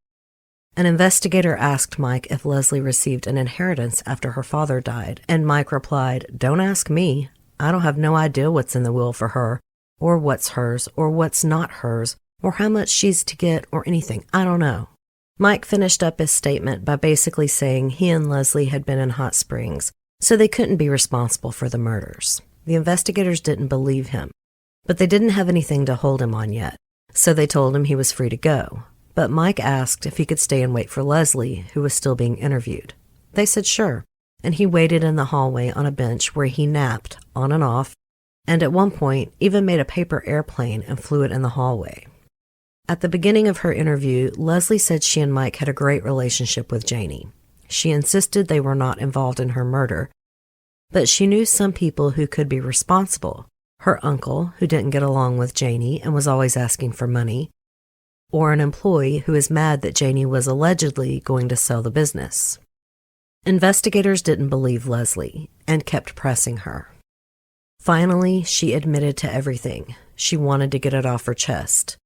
An investigator asked Mike if Leslie received an inheritance after her father died, and Mike replied, "Don't ask me. I don't have no idea what's in the will for her, or what's hers, or what's not hers, or how much she's to get, or anything. I don't know." Mike finished up his statement by basically saying he and Leslie had been in Hot Springs, so they couldn't be responsible for the murders. The investigators didn't believe him, but they didn't have anything to hold him on yet, so they told him he was free to go. But Mike asked if he could stay and wait for Leslie, who was still being interviewed. They said sure, and he waited in the hallway on a bench where he napped on and off, and at one point even made a paper airplane and flew it in the hallway. At the beginning of her interview, Leslie said she and Mike had a great relationship with Janie. She insisted they were not involved in her murder, but she knew some people who could be responsible. Her uncle, who didn't get along with Janie and was always asking for money, or an employee who is mad that Janie was allegedly going to sell the business. Investigators didn't believe Leslie and kept pressing her. Finally, she admitted to everything. She wanted to get it off her chest.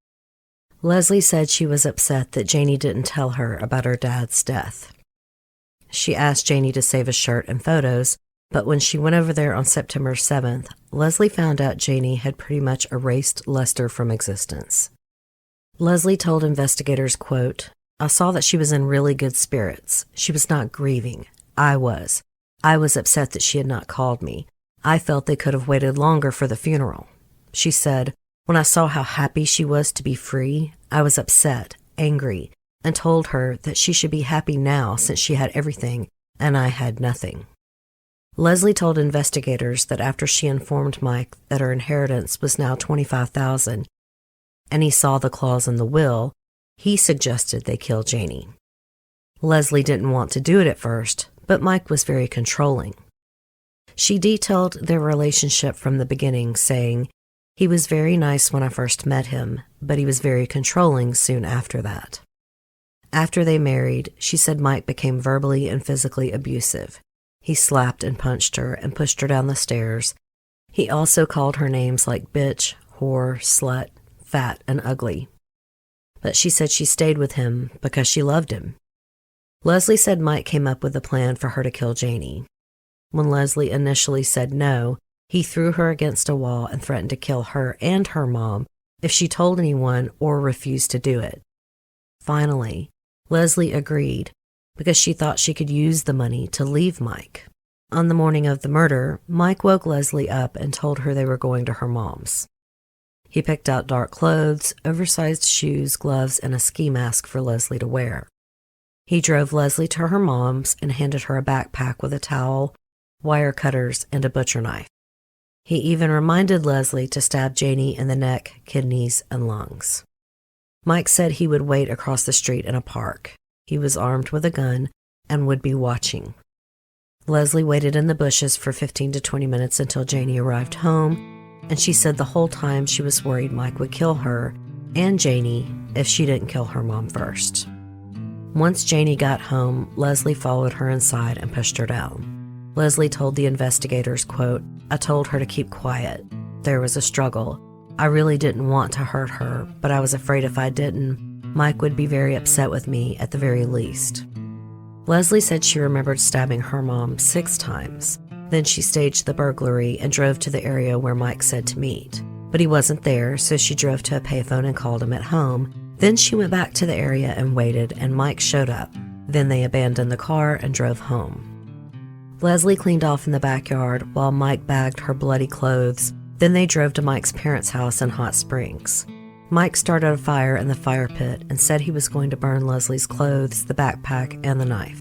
Leslie said she was upset that Janie didn't tell her about her dad's death. She asked Janie to save a shirt and photos, but when she went over there on September 7th, Leslie found out Janie had pretty much erased Lester from existence. Leslie told investigators, quote, "I saw that she was in really good spirits. She was not grieving. I was. I was upset that she had not called me. I felt they could have waited longer for the funeral." She said, "When I saw how happy she was to be free, I was upset, angry, and told her that she should be happy now since she had everything and I had nothing." Leslie told investigators that after she informed Mike that her inheritance was now $25,000 and he saw the clause in the will, he suggested they kill Janie. Leslie didn't want to do it at first, but Mike was very controlling. She detailed their relationship from the beginning, saying, "He was very nice when I first met him, but he was very controlling soon after that." After they married, she said Mike became verbally and physically abusive. He slapped and punched her and pushed her down the stairs. He also called her names like bitch, whore, slut, fat, and ugly. But she said she stayed with him because she loved him. Leslie said Mike came up with a plan for her to kill Janie. When Leslie initially said no, he threw her against a wall and threatened to kill her and her mom if she told anyone or refused to do it. Finally, Leslie agreed because she thought she could use the money to leave Mike. On the morning of the murder, Mike woke Leslie up and told her they were going to her mom's. He picked out dark clothes, oversized shoes, gloves, and a ski mask for Leslie to wear. He drove Leslie to her mom's and handed her a backpack with a towel, wire cutters, and a butcher knife. He even reminded Leslie to stab Janie in the neck, kidneys, and lungs. Mike said he would wait across the street in a park. He was armed with a gun and would be watching. Leslie waited in the bushes for 15 to 20 minutes until Janie arrived home, and she said the whole time she was worried Mike would kill her and Janie if she didn't kill her mom first. Once Janie got home, Leslie followed her inside and pushed her down. Leslie told the investigators, quote, "I told her to keep quiet. There was a struggle. I really didn't want to hurt her, but I was afraid if I didn't, Mike would be very upset with me at the very least." Leslie said she remembered stabbing her mom 6 times. Then she staged the burglary and drove to the area where Mike said to meet. But he wasn't there, so she drove to a payphone and called him at home. Then she went back to the area and waited, and Mike showed up. Then they abandoned the car and drove home. Leslie cleaned off in the backyard while Mike bagged her bloody clothes. Then they drove to Mike's parents' house in Hot Springs. Mike started a fire in the fire pit and said he was going to burn Leslie's clothes, the backpack, and the knife.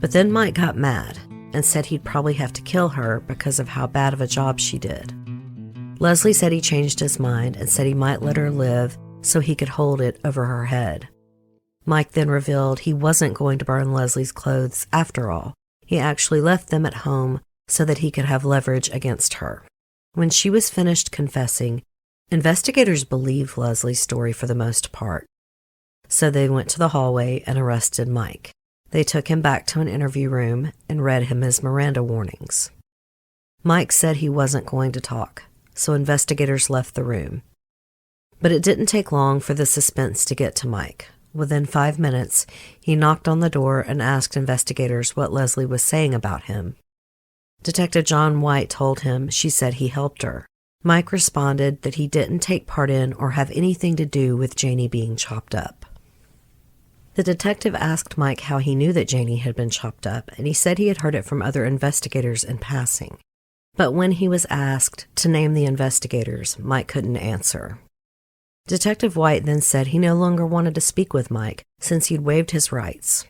But then Mike got mad and said he'd probably have to kill her because of how bad of a job she did. Leslie said he changed his mind and said he might let her live so he could hold it over her head. Mike then revealed he wasn't going to burn Leslie's clothes after all. He actually left them at home so that he could have leverage against her. When she was finished confessing, investigators believed Leslie's story for the most part. So they went to the hallway and arrested Mike. They took him back to an interview room and read him his Miranda warnings. Mike said he wasn't going to talk, so investigators left the room. But it didn't take long for the suspense to get to Mike. Within 5 minutes, he knocked on the door and asked investigators what Leslie was saying about him. Detective John White told him she said he helped her. Mike responded that he didn't take part in or have anything to do with Janie being chopped up. The detective asked Mike how he knew that Janie had been chopped up, and he said he had heard it from other investigators in passing. But when he was asked to name the investigators, Mike couldn't answer. Detective White then said he no longer wanted to speak with Mike since he'd waived his rights.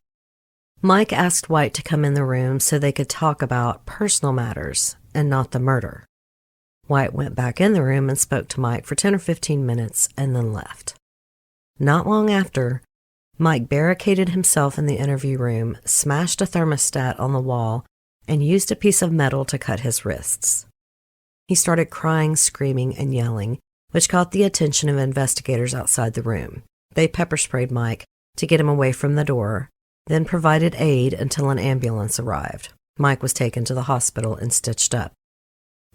Mike asked White to come in the room so they could talk about personal matters and not the murder. White went back in the room and spoke to Mike for 10 or 15 minutes and then left. Not long after, Mike barricaded himself in the interview room, smashed a thermostat on the wall, and used a piece of metal to cut his wrists. He started crying, screaming, and yelling, which caught the attention of investigators outside the room. They pepper sprayed Mike to get him away from the door, then provided aid until an ambulance arrived. Mike was taken to the hospital and stitched up.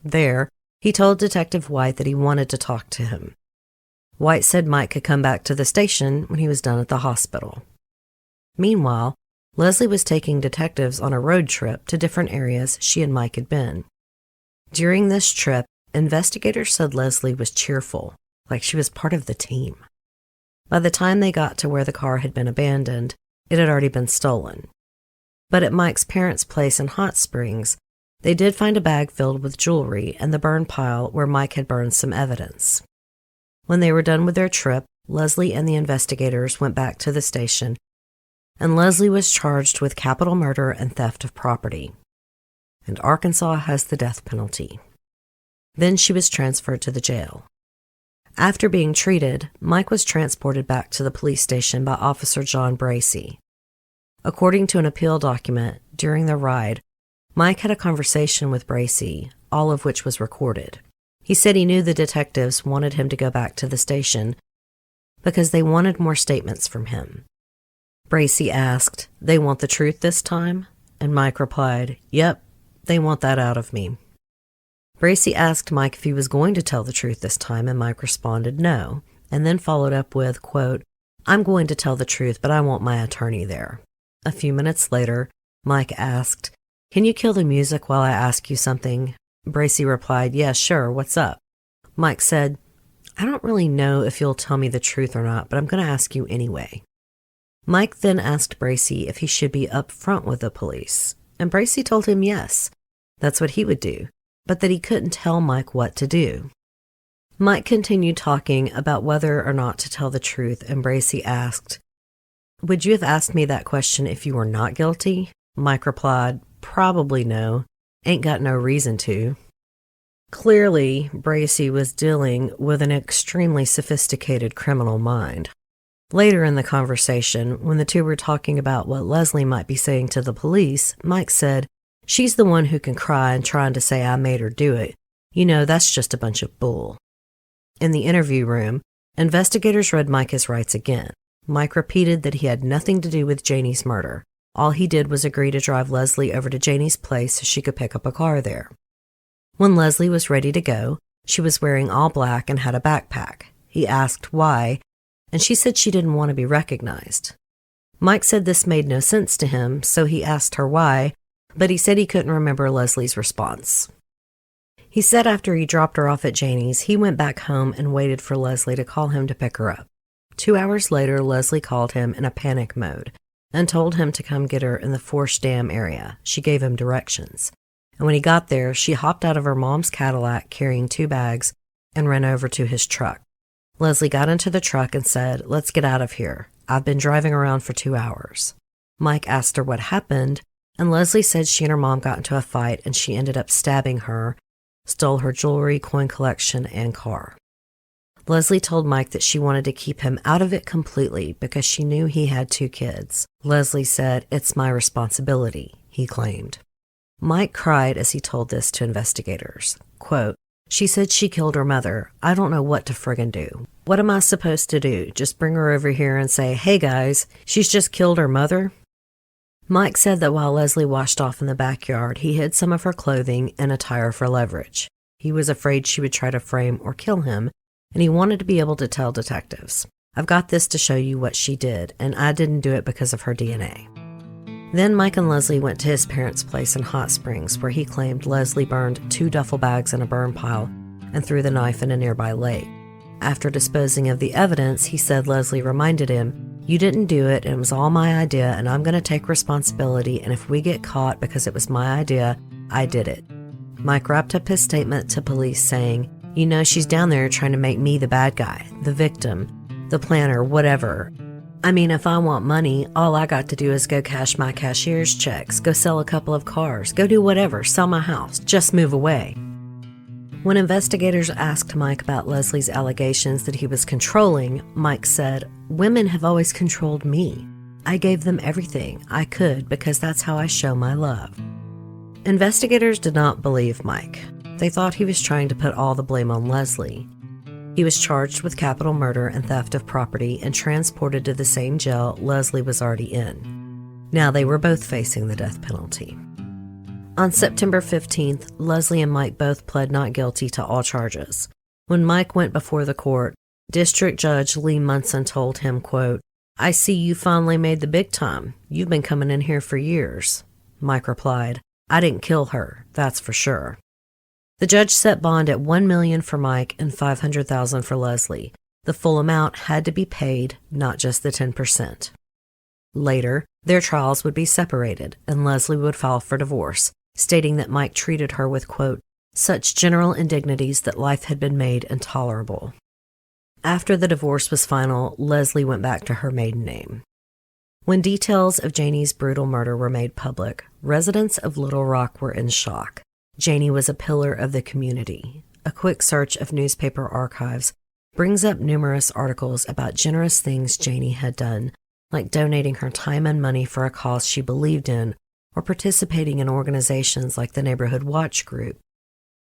There, he told Detective White that he wanted to talk to him. White said Mike could come back to the station when he was done at the hospital. Meanwhile, Leslie was taking detectives on a road trip to different areas she and Mike had been. During this trip, investigators said Leslie was cheerful, like she was part of the team. By the time they got to where the car had been abandoned, it had already been stolen. But at Mike's parents' place in Hot Springs, they did find a bag filled with jewelry and the burn pile where Mike had burned some evidence. When they were done with their trip, Leslie and the investigators went back to the station, and Leslie was charged with capital murder and theft of property. And Arkansas has the death penalty. Then she was transferred to the jail. After being treated, Mike was transported back to the police station by Officer John Bracey. According to an appeal document, during the ride, Mike had a conversation with Bracey, all of which was recorded. He said he knew the detectives wanted him to go back to the station because they wanted more statements from him. Bracey asked, "They want the truth this time?" And Mike replied, "Yep, they want that out of me." Bracey asked Mike if he was going to tell the truth this time, and Mike responded no, and then followed up with, quote, "I'm going to tell the truth, but I want my attorney there." A few minutes later, Mike asked, "Can you kill the music while I ask you something?" Bracey replied, "Yeah, sure, what's up?" Mike said, "I don't really know if you'll tell me the truth or not, but I'm going to ask you anyway." Mike then asked Bracey if he should be up front with the police, and Bracey told him yes, that's what he would do, but that he couldn't tell Mike what to do. Mike continued talking about whether or not to tell the truth, and Bracey asked, "Would you have asked me that question if you were not guilty?" Mike replied, "Probably no. Ain't got no reason to." Clearly, Bracey was dealing with an extremely sophisticated criminal mind. Later in the conversation, when the two were talking about what Leslie might be saying to the police, Mike said, "She's the one who can cry and trying to say I made her do it. You know, that's just a bunch of bull." In the interview room, investigators read Mike his rights again. Mike repeated that he had nothing to do with Janie's murder. All he did was agree to drive Leslie over to Janie's place so she could pick up a car there. When Leslie was ready to go, she was wearing all black and had a backpack. He asked why, and she said she didn't want to be recognized. Mike said this made no sense to him, so he asked her why, but he said he couldn't remember Leslie's response. He said after he dropped her off at Janie's, he went back home and waited for Leslie to call him to pick her up. 2 hours later, Leslie called him in a panic mode and told him to come get her in the Force Dam area. She gave him directions. And when he got there, she hopped out of her mom's Cadillac carrying 2 bags and ran over to his truck. Leslie got into the truck and said, "Let's get out of here. I've been driving around for 2 hours. Mike asked her what happened, and Leslie said she and her mom got into a fight and she ended up stabbing her, stole her jewelry, coin collection, and car. Leslie told Mike that she wanted to keep him out of it completely because she knew he had 2 kids. Leslie said, "It's my responsibility," he claimed. Mike cried as he told this to investigators. Quote, "She said she killed her mother. I don't know what to friggin' do. What am I supposed to do? Just bring her over here and say, 'Hey guys, she's just killed her mother'?" Mike said that while Leslie washed off in the backyard, he hid some of her clothing and attire for leverage. He was afraid she would try to frame or kill him, and he wanted to be able to tell detectives, "I've got this to show you what she did, and I didn't do it because of her DNA." Then Mike and Leslie went to his parents' place in Hot Springs, where he claimed Leslie burned 2 duffel bags in a burn pile and threw the knife in a nearby lake. After disposing of the evidence, he said Leslie reminded him, "You didn't do it, and it was all my idea, and I'm going to take responsibility, and if we get caught because it was my idea, I did it." Mike wrapped up his statement to police saying, "You know, she's down there trying to make me the bad guy, the victim, the planner, whatever. I mean, if I want money, all I got to do is go cash my cashier's checks, go sell a couple of cars, go do whatever, sell my house, just move away." When investigators asked Mike about Leslie's allegations that he was controlling, Mike said, "Women have always controlled me. I gave them everything I could because that's how I show my love." Investigators did not believe Mike. They thought he was trying to put all the blame on Leslie. He was charged with capital murder and theft of property and transported to the same jail Leslie was already in. Now they were both facing the death penalty. On September 15th, Leslie and Mike both pled not guilty to all charges. When Mike went before the court, District Judge Lee Munson told him, quote, "I see you finally made the big time. You've been coming in here for years." Mike replied, "I didn't kill her, that's for sure." The judge set bond at $1 million for Mike and $500,000 for Leslie. The full amount had to be paid, not just the 10%. Later, their trials would be separated, and Leslie would file for divorce, stating that Mike treated her with, quote, "such general indignities that life had been made intolerable." After the divorce was final, Leslie went back to her maiden name. When details of Janie's brutal murder were made public, residents of Little Rock were in shock. Janie was a pillar of the community. A quick search of newspaper archives brings up numerous articles about generous things Janie had done, like donating her time and money for a cause she believed in or participating in organizations like the Neighborhood Watch Group.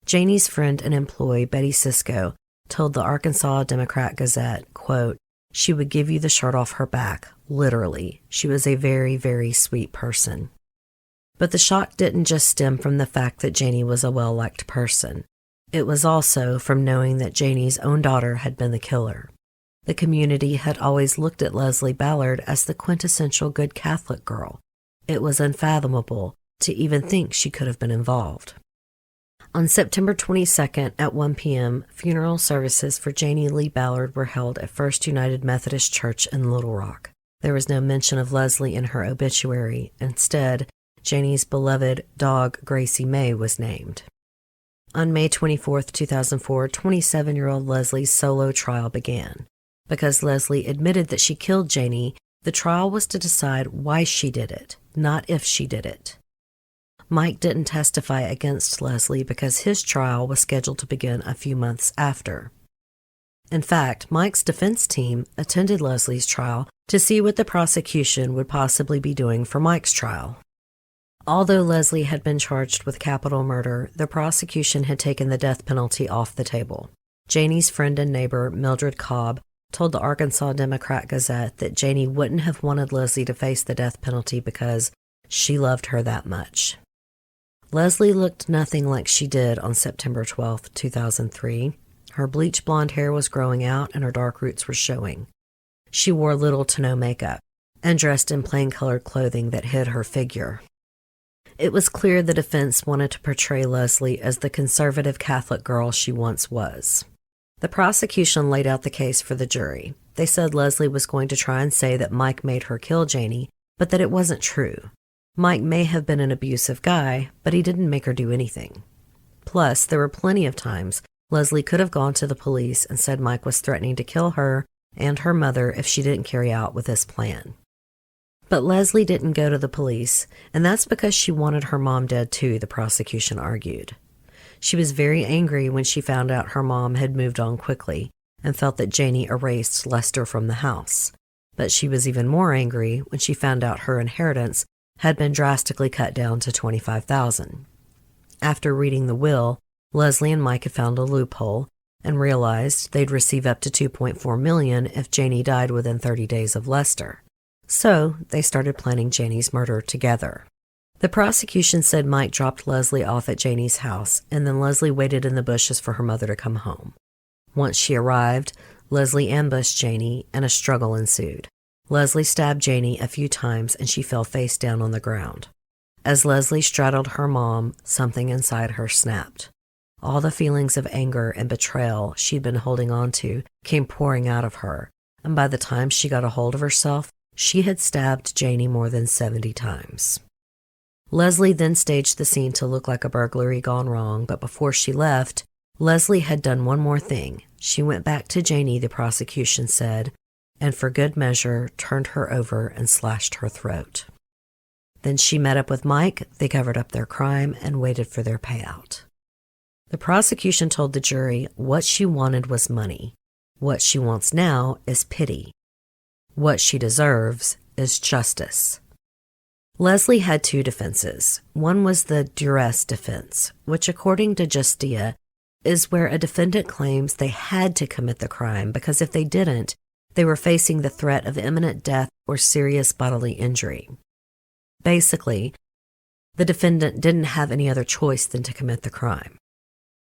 Janie's friend and employee, Betty Sisko, told the Arkansas Democrat-Gazette, quote, "She would give you the shirt off her back, literally. She was a very, very sweet person." But the shock didn't just stem from the fact that Janie was a well-liked person. It was also from knowing that Janie's own daughter had been the killer. The community had always looked at Leslie Ballard as the quintessential good Catholic girl. It was unfathomable to even think she could have been involved. On September 22nd at 1 p.m., funeral services for Janie Lee Ballard were held at First United Methodist Church in Little Rock. There was no mention of Leslie in her obituary. Instead, Janie's beloved dog, Gracie May, was named. On May 24, 2004, 27-year-old Leslie's solo trial began. Because Leslie admitted that she killed Janie, the trial was to decide why she did it, not if she did it. Mike didn't testify against Leslie because his trial was scheduled to begin a few months after. In fact, Mike's defense team attended Leslie's trial to see what the prosecution would possibly be doing for Mike's trial. Although Leslie had been charged with capital murder, the prosecution had taken the death penalty off the table. Janie's friend and neighbor, Mildred Cobb, told the Arkansas Democrat-Gazette that Janie wouldn't have wanted Leslie to face the death penalty because she loved her that much. Leslie looked nothing like she did on September 12, 2003. Her bleach blonde hair was growing out and her dark roots were showing. She wore little to no makeup and dressed in plain-colored clothing that hid her figure. It was clear the defense wanted to portray Leslie as the conservative Catholic girl she once was. The prosecution laid out the case for the jury. They said Leslie was going to try and say that Mike made her kill Janie, but that it wasn't true. Mike may have been an abusive guy, but he didn't make her do anything. Plus, there were plenty of times Leslie could have gone to the police and said Mike was threatening to kill her and her mother if she didn't carry out with this plan. But Leslie didn't go to the police, and that's because she wanted her mom dead too, the prosecution argued. She was very angry when she found out her mom had moved on quickly and felt that Janie erased Lester from the house. But she was even more angry when she found out her inheritance had been drastically cut down to $25,000. After reading the will, Leslie and Mike had found a loophole and realized they'd receive up to $2.4 million if Janie died within 30 days of Lester. So they started planning Janie's murder together. The prosecution said Mike dropped Leslie off at Janie's house, and then Leslie waited in the bushes for her mother to come home. Once she arrived, Leslie ambushed Janie, and a struggle ensued. Leslie stabbed Janie a few times, and she fell face down on the ground. As Leslie straddled her mom, something inside her snapped. All the feelings of anger and betrayal she'd been holding on to came pouring out of her, and by the time she got a hold of herself, she had stabbed Janie more than 70 times. Leslie then staged the scene to look like a burglary gone wrong, but before she left, Leslie had done one more thing. She went back to Janie, the prosecution said, and for good measure turned her over and slashed her throat. Then she met up with Mike, they covered up their crime, and waited for their payout. The prosecution told the jury what she wanted was money. What she wants now is pity. What she deserves is justice. Leslie had two defenses. One was the duress defense, which according to Justia is where a defendant claims they had to commit the crime because if they didn't, they were facing the threat of imminent death or serious bodily injury. Basically, the defendant didn't have any other choice than to commit the crime.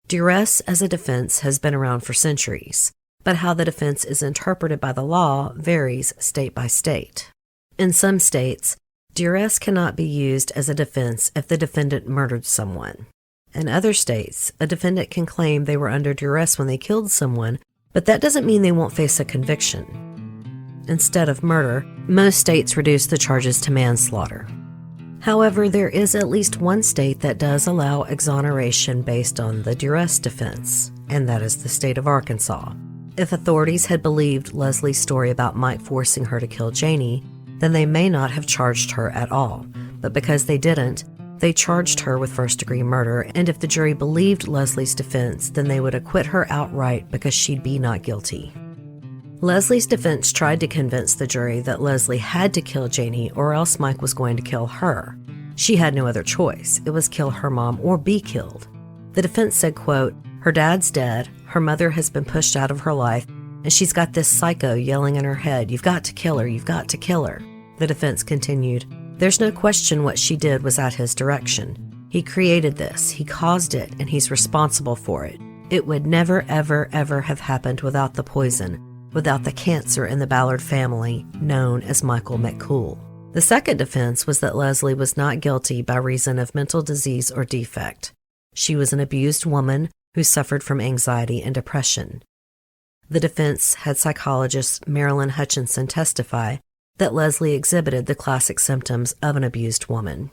Duress as a defense has been around for centuries, but how the defense is interpreted by the law varies state by state. In some states, duress cannot be used as a defense if the defendant murdered someone. In other states, a defendant can claim they were under duress when they killed someone, but that doesn't mean they won't face a conviction. Instead of murder, most states reduce the charges to manslaughter. However, there is at least one state that does allow exoneration based on the duress defense, and that is the state of Arkansas. If authorities had believed Leslie's story about Mike forcing her to kill Janie, then they may not have charged her at all. But because they didn't, they charged her with first-degree murder, and if the jury believed Leslie's defense, then they would acquit her outright because she'd be not guilty. Leslie's defense tried to convince the jury that Leslie had to kill Janie or else Mike was going to kill her. She had no other choice. It was kill her mom or be killed. The defense said, quote, "Her dad's dead, her mother has been pushed out of her life, and she's got this psycho yelling in her head, 'You've got to kill her, you've got to kill her.'" The defense continued, "There's no question what she did was at his direction. He created this, he caused it, and he's responsible for it. It would never, ever, ever have happened without the poison, without the cancer in the Ballard family, known as Michael McCool." The second defense was that Leslie was not guilty by reason of mental disease or defect. She was an abused woman who suffered from anxiety and depression. The defense had psychologist Marilyn Hutchinson testify that Leslie exhibited the classic symptoms of an abused woman.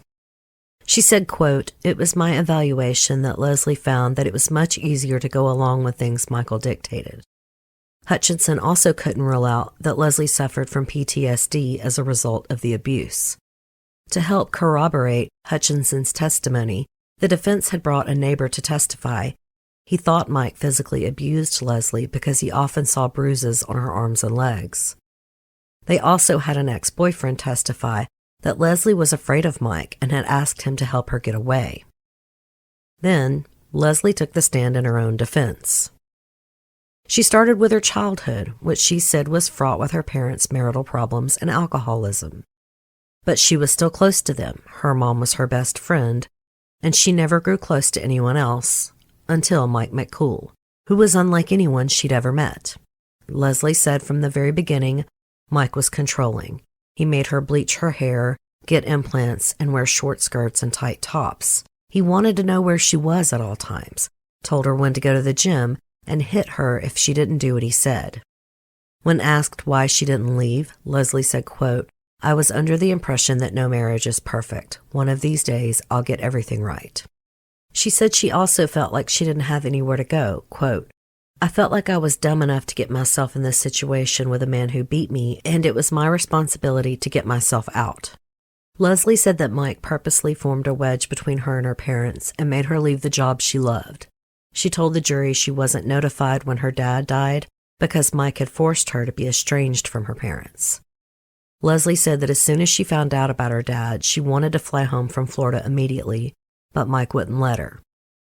She said, quote, "It was my evaluation that Leslie found that it was much easier to go along with things Michael dictated." Hutchinson also couldn't rule out that Leslie suffered from PTSD as a result of the abuse. To help corroborate Hutchinson's testimony, the defense had brought a neighbor to testify. He thought Mike physically abused Leslie because he often saw bruises on her arms and legs. They also had an ex-boyfriend testify that Leslie was afraid of Mike and had asked him to help her get away. Then, Leslie took the stand in her own defense. She started with her childhood, which she said was fraught with her parents' marital problems and alcoholism. But she was still close to them. Her mom was her best friend, and she never grew close to anyone else until Mike MacKool, who was unlike anyone she'd ever met. Leslie said from the very beginning, Mike was controlling. He made her bleach her hair, get implants, and wear short skirts and tight tops. He wanted to know where she was at all times, told her when to go to the gym, and hit her if she didn't do what he said. When asked why she didn't leave, Leslie said, quote, "I was under the impression that no marriage is perfect. One of these days, I'll get everything right." She said she also felt like she didn't have anywhere to go. Quote, "I felt like I was dumb enough to get myself in this situation with a man who beat me, and it was my responsibility to get myself out." Leslie said that Mike purposely formed a wedge between her and her parents and made her leave the job she loved. She told the jury she wasn't notified when her dad died because Mike had forced her to be estranged from her parents. Leslie said that as soon as she found out about her dad, she wanted to fly home from Florida immediately, but Mike wouldn't let her.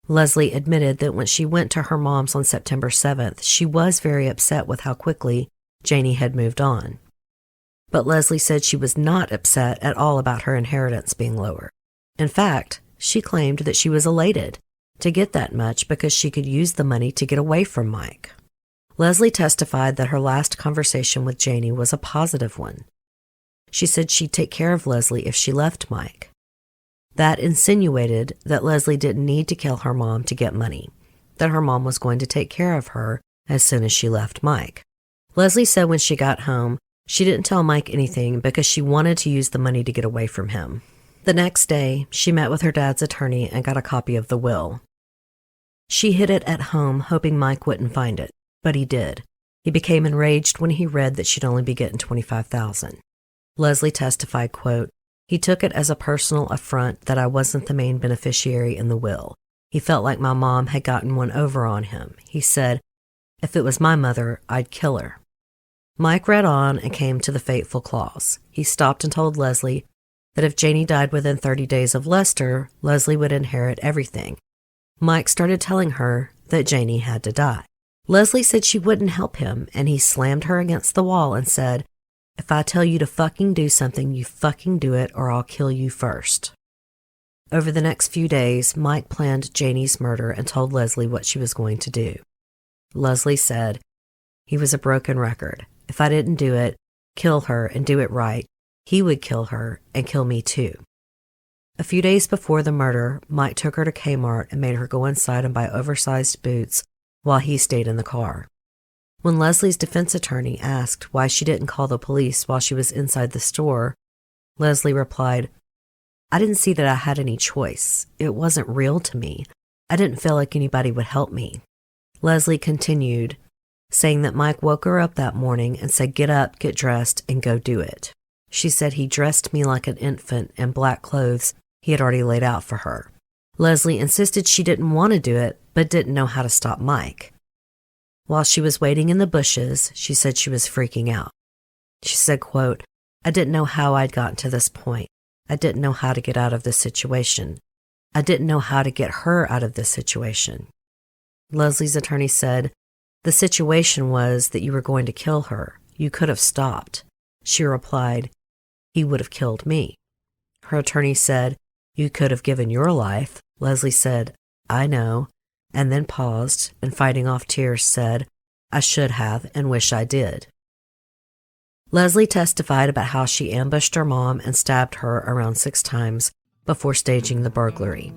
Leslie admitted that when she went to her mom's on September 7th, she was very upset with how quickly Janie had moved on. But Leslie said she was not upset at all about her inheritance being lower. In fact, she claimed that she was elated to get that much because she could use the money to get away from Mike. Leslie testified that her last conversation with Janie was a positive one. She said she'd take care of Leslie if she left Mike. That insinuated that Leslie didn't need to kill her mom to get money, that her mom was going to take care of her as soon as she left Mike. Leslie said when she got home, she didn't tell Mike anything because she wanted to use the money to get away from him. The next day, she met with her dad's attorney and got a copy of the will. She hid it at home, hoping Mike wouldn't find it, but he did. He became enraged when he read that she'd only be getting $25,000. Leslie testified, quote, "He took it as a personal affront that I wasn't the main beneficiary in the will. He felt like my mom had gotten one over on him. He said, if it was my mother, I'd kill her." Mike read on and came to the fateful clause. He stopped and told Leslie that if Janie died within 30 days of Lester, Leslie would inherit everything. Mike started telling her that Janie had to die. Leslie said she wouldn't help him, and he slammed her against the wall and said, "If I tell you to fucking do something, you fucking do it, or I'll kill you first." Over the next few days, Mike planned Janie's murder and told Leslie what she was going to do. Leslie said, "He was a broken record. If I didn't do it, kill her and do it right, he would kill her and kill me too." A few days before the murder, Mike took her to Kmart and made her go inside and buy oversized boots while he stayed in the car. When Leslie's defense attorney asked why she didn't call the police while she was inside the store, Leslie replied, "I didn't see that I had any choice. It wasn't real to me. I didn't feel like anybody would help me." Leslie continued, saying that Mike woke her up that morning and said, "Get up, get dressed, and go do it." She said he dressed me like an infant in black clothes he had already laid out for her. Leslie insisted she didn't want to do it, but didn't know how to stop Mike. While she was waiting in the bushes, she said she was freaking out. She said, quote, "I didn't know how I'd gotten to this point. I didn't know how to get out of this situation. I didn't know how to get her out of this situation." Leslie's attorney said, "The situation was that you were going to kill her. You could have stopped." She replied, "He would have killed me." Her attorney said, "You could have given your life." Leslie said, "I know," and then paused and, fighting off tears, said, "I should have and wish I did." Leslie testified about how she ambushed her mom and stabbed her around 6 times before staging the burglary.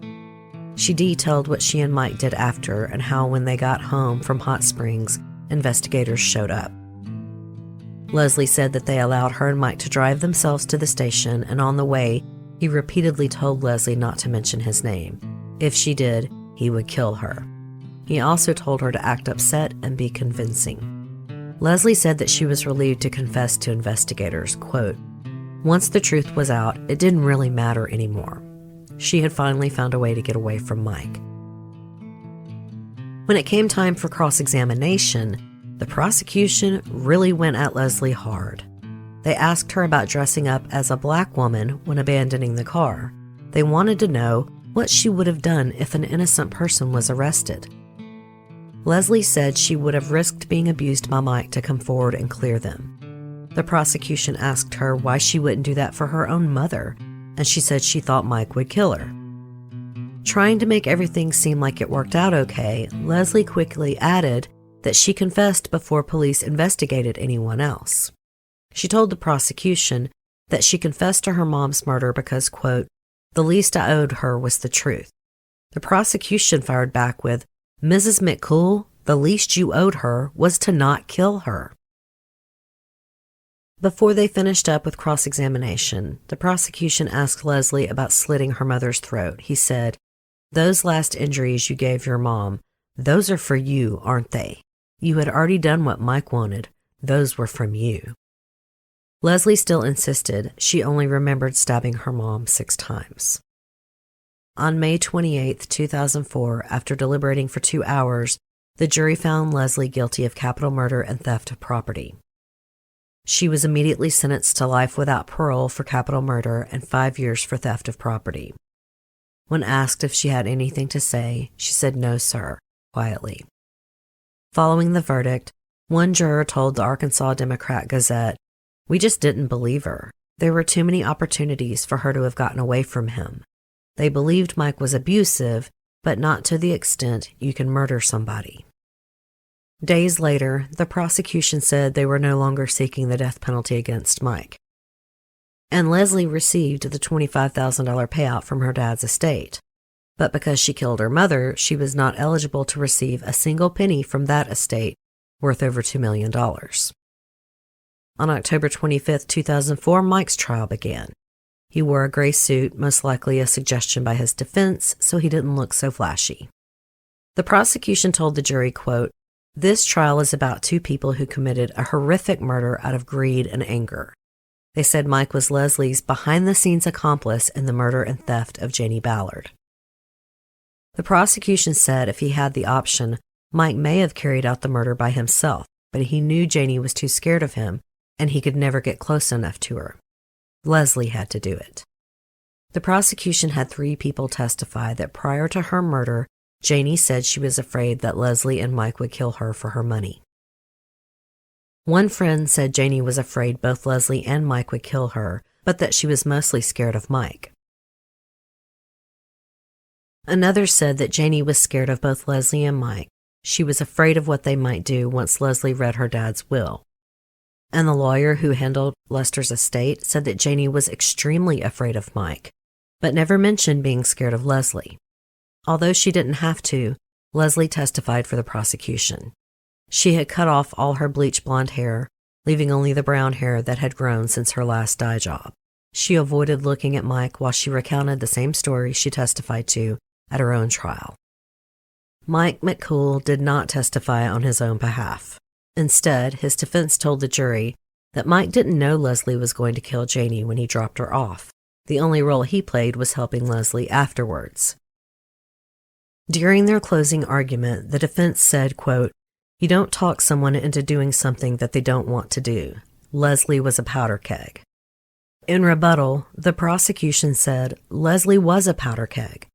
She detailed what she and Mike did after and how when they got home from Hot Springs, investigators showed up. Leslie said that they allowed her and Mike to drive themselves to the station, and on the way, he repeatedly told Leslie not to mention his name. If she did, he would kill her. He also told her to act upset and be convincing. Leslie said that she was relieved to confess to investigators, quote, "Once the truth was out, it didn't really matter anymore." She had finally found a way to get away from Mike. When it came time for cross-examination, the prosecution really went at Leslie hard. They asked her about dressing up as a black woman when abandoning the car. They wanted to know what she would have done if an innocent person was arrested. Leslie said she would have risked being abused by Mike to come forward and clear them. The prosecution asked her why she wouldn't do that for her own mother, and she said she thought Mike would kill her. Trying to make everything seem like it worked out okay, Leslie quickly added that she confessed before police investigated anyone else. She told the prosecution that she confessed to her mom's murder because, quote, the least I owed her was the truth. The prosecution fired back with, Mrs. McCool, the least you owed her was to not kill her. Before they finished up with cross-examination, the prosecution asked Leslie about slitting her mother's throat. He said, those last injuries you gave your mom, those are for you, aren't they? You had already done what Mike wanted. Those were from you. Leslie still insisted she only remembered stabbing her mom 6 times. On May 28, 2004, after deliberating for 2 hours, the jury found Leslie guilty of capital murder and theft of property. She was immediately sentenced to life without parole for capital murder and 5 years for theft of property. When asked if she had anything to say, she said no, sir, quietly. Following the verdict, one juror told the Arkansas Democrat-Gazette, we just didn't believe her. There were too many opportunities for her to have gotten away from him. They believed Mike was abusive, but not to the extent you can murder somebody. Days later, the prosecution said they were no longer seeking the death penalty against Mike. And Leslie received the $25,000 payout from her dad's estate. But because she killed her mother, she was not eligible to receive a single penny from that estate, worth over $2 million. On October 25, 2004, Mike's trial began. He wore a gray suit, most likely a suggestion by his defense, so he didn't look so flashy. The prosecution told the jury, quote, this trial is about 2 people who committed a horrific murder out of greed and anger. They said Mike was Leslie's behind-the-scenes accomplice in the murder and theft of Janie Ballard. The prosecution said if he had the option, Mike may have carried out the murder by himself, but he knew Janie was too scared of him, and he could never get close enough to her. Leslie had to do it. The prosecution had 3 people testify that prior to her murder, Janie said she was afraid that Leslie and Mike would kill her for her money. One friend said Janie was afraid both Leslie and Mike would kill her, but that she was mostly scared of Mike. Another said that Janie was scared of both Leslie and Mike. She was afraid of what they might do once Leslie read her dad's will. And the lawyer who handled Lester's estate said that Janie was extremely afraid of Mike, but never mentioned being scared of Leslie. Although she didn't have to, Leslie testified for the prosecution. She had cut off all her bleach blonde hair, leaving only the brown hair that had grown since her last dye job. She avoided looking at Mike while she recounted the same story she testified to at her own trial. Mike MacKool did not testify on his own behalf. Instead, his defense told the jury that Mike didn't know Leslie was going to kill Janie when he dropped her off. The only role he played was helping Leslie afterwards. During their closing argument, the defense said, quote, you don't talk someone into doing something that they don't want to do. Leslie was a powder keg. In rebuttal, the prosecution said Leslie was a powder keg.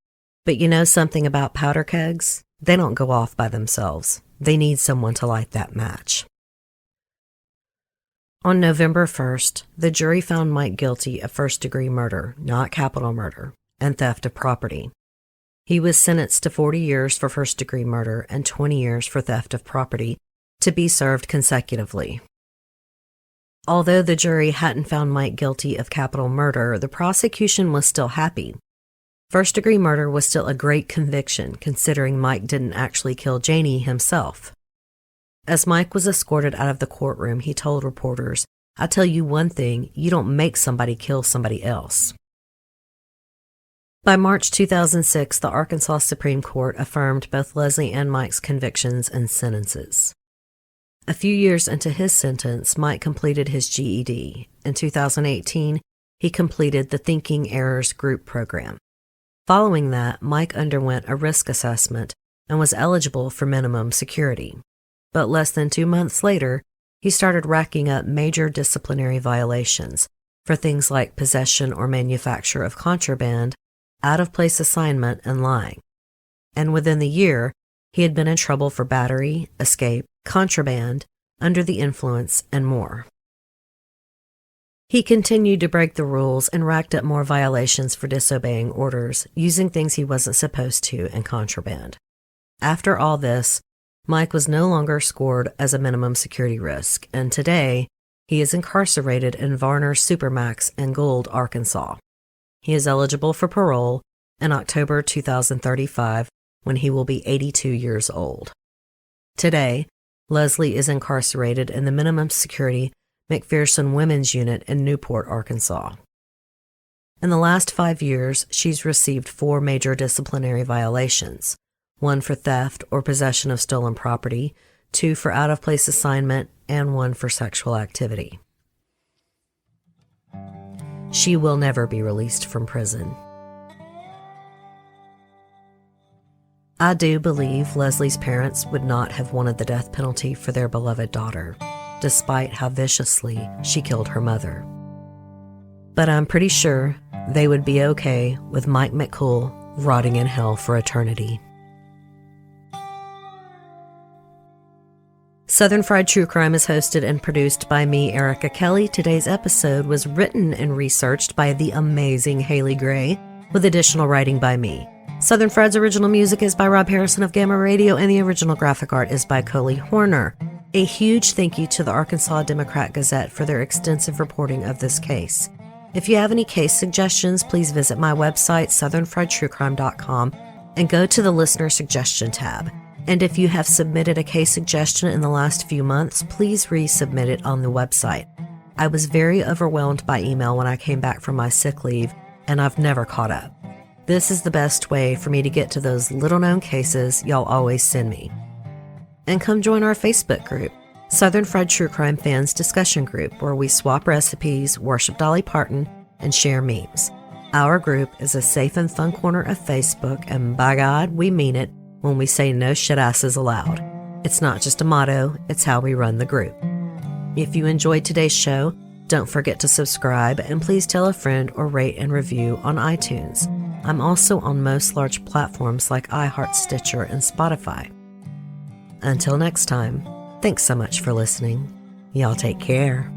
But you know something about powder kegs? They don't go off by themselves. They need someone to light that match. On November 1st, the jury found Mike guilty of first-degree murder, not capital murder, and theft of property. He was sentenced to 40 years for first-degree murder and 20 years for theft of property, to be served consecutively. Although the jury hadn't found Mike guilty of capital murder, the prosecution was still happy. First-degree murder was still a great conviction, considering Mike didn't actually kill Janie himself. As Mike was escorted out of the courtroom, he told reporters, I tell you one thing, you don't make somebody kill somebody else. By March 2006, the Arkansas Supreme Court affirmed both Leslie and Mike's convictions and sentences. A few years into his sentence, Mike completed his GED. In 2018, he completed the Thinking Errors Group program. Following that, Mike underwent a risk assessment and was eligible for minimum security. But less than 2 months later, he started racking up major disciplinary violations for things like possession or manufacture of contraband, out-of-place assignment, and lying. And within the year, he had been in trouble for battery, escape, contraband, under the influence, and more. He continued to break the rules and racked up more violations for disobeying orders, using things he wasn't supposed to, and contraband. After all this, Mike was no longer scored as a minimum security risk, and today, he is incarcerated in Varner Supermax in Gould, Arkansas. He is eligible for parole in October 2035 when he will be 82 years old. Today, Leslie is incarcerated in the minimum security McPherson Women's Unit in Newport, Arkansas. In the last 5 years, she's received 4 major disciplinary violations, 1 for theft or possession of stolen property, 2 for out-of-place assignment, and 1 for sexual activity. She will never be released from prison. I do believe Leslie's parents would not have wanted the death penalty for their beloved daughter, despite how viciously she killed her mother. But I'm pretty sure they would be okay with Mike MacKool rotting in hell for eternity. Southern Fried True Crime is hosted and produced by me, Erica Kelley. Today's episode was written and researched by the amazing Haley Gray, with additional writing by me. Southern Fried's original music is by Rob Harrison of Gamma Radio, and the original graphic art is by Coley Horner. A huge thank you to the Arkansas Democrat-Gazette for their extensive reporting of this case. If you have any case suggestions, please visit my website, southernfriedtruecrime.com, and go to the Listener Suggestion tab. And if you have submitted a case suggestion in the last few months, please resubmit it on the website. I was very overwhelmed by email when I came back from my sick leave, and I've never caught up. This is the best way for me to get to those little-known cases y'all always send me. And come join our Facebook group, Southern Fried True Crime Fans Discussion Group, where we swap recipes, worship Dolly Parton, and share memes. Our group is a safe and fun corner of Facebook, and by God, we mean it when we say no shit asses allowed. It's not just a motto, it's how we run the group. If you enjoyed today's show, don't forget to subscribe, and please tell a friend or rate and review on iTunes. I'm also on most large platforms like iHeart, Stitcher, and Spotify. Until next time, thanks so much for listening. Y'all take care.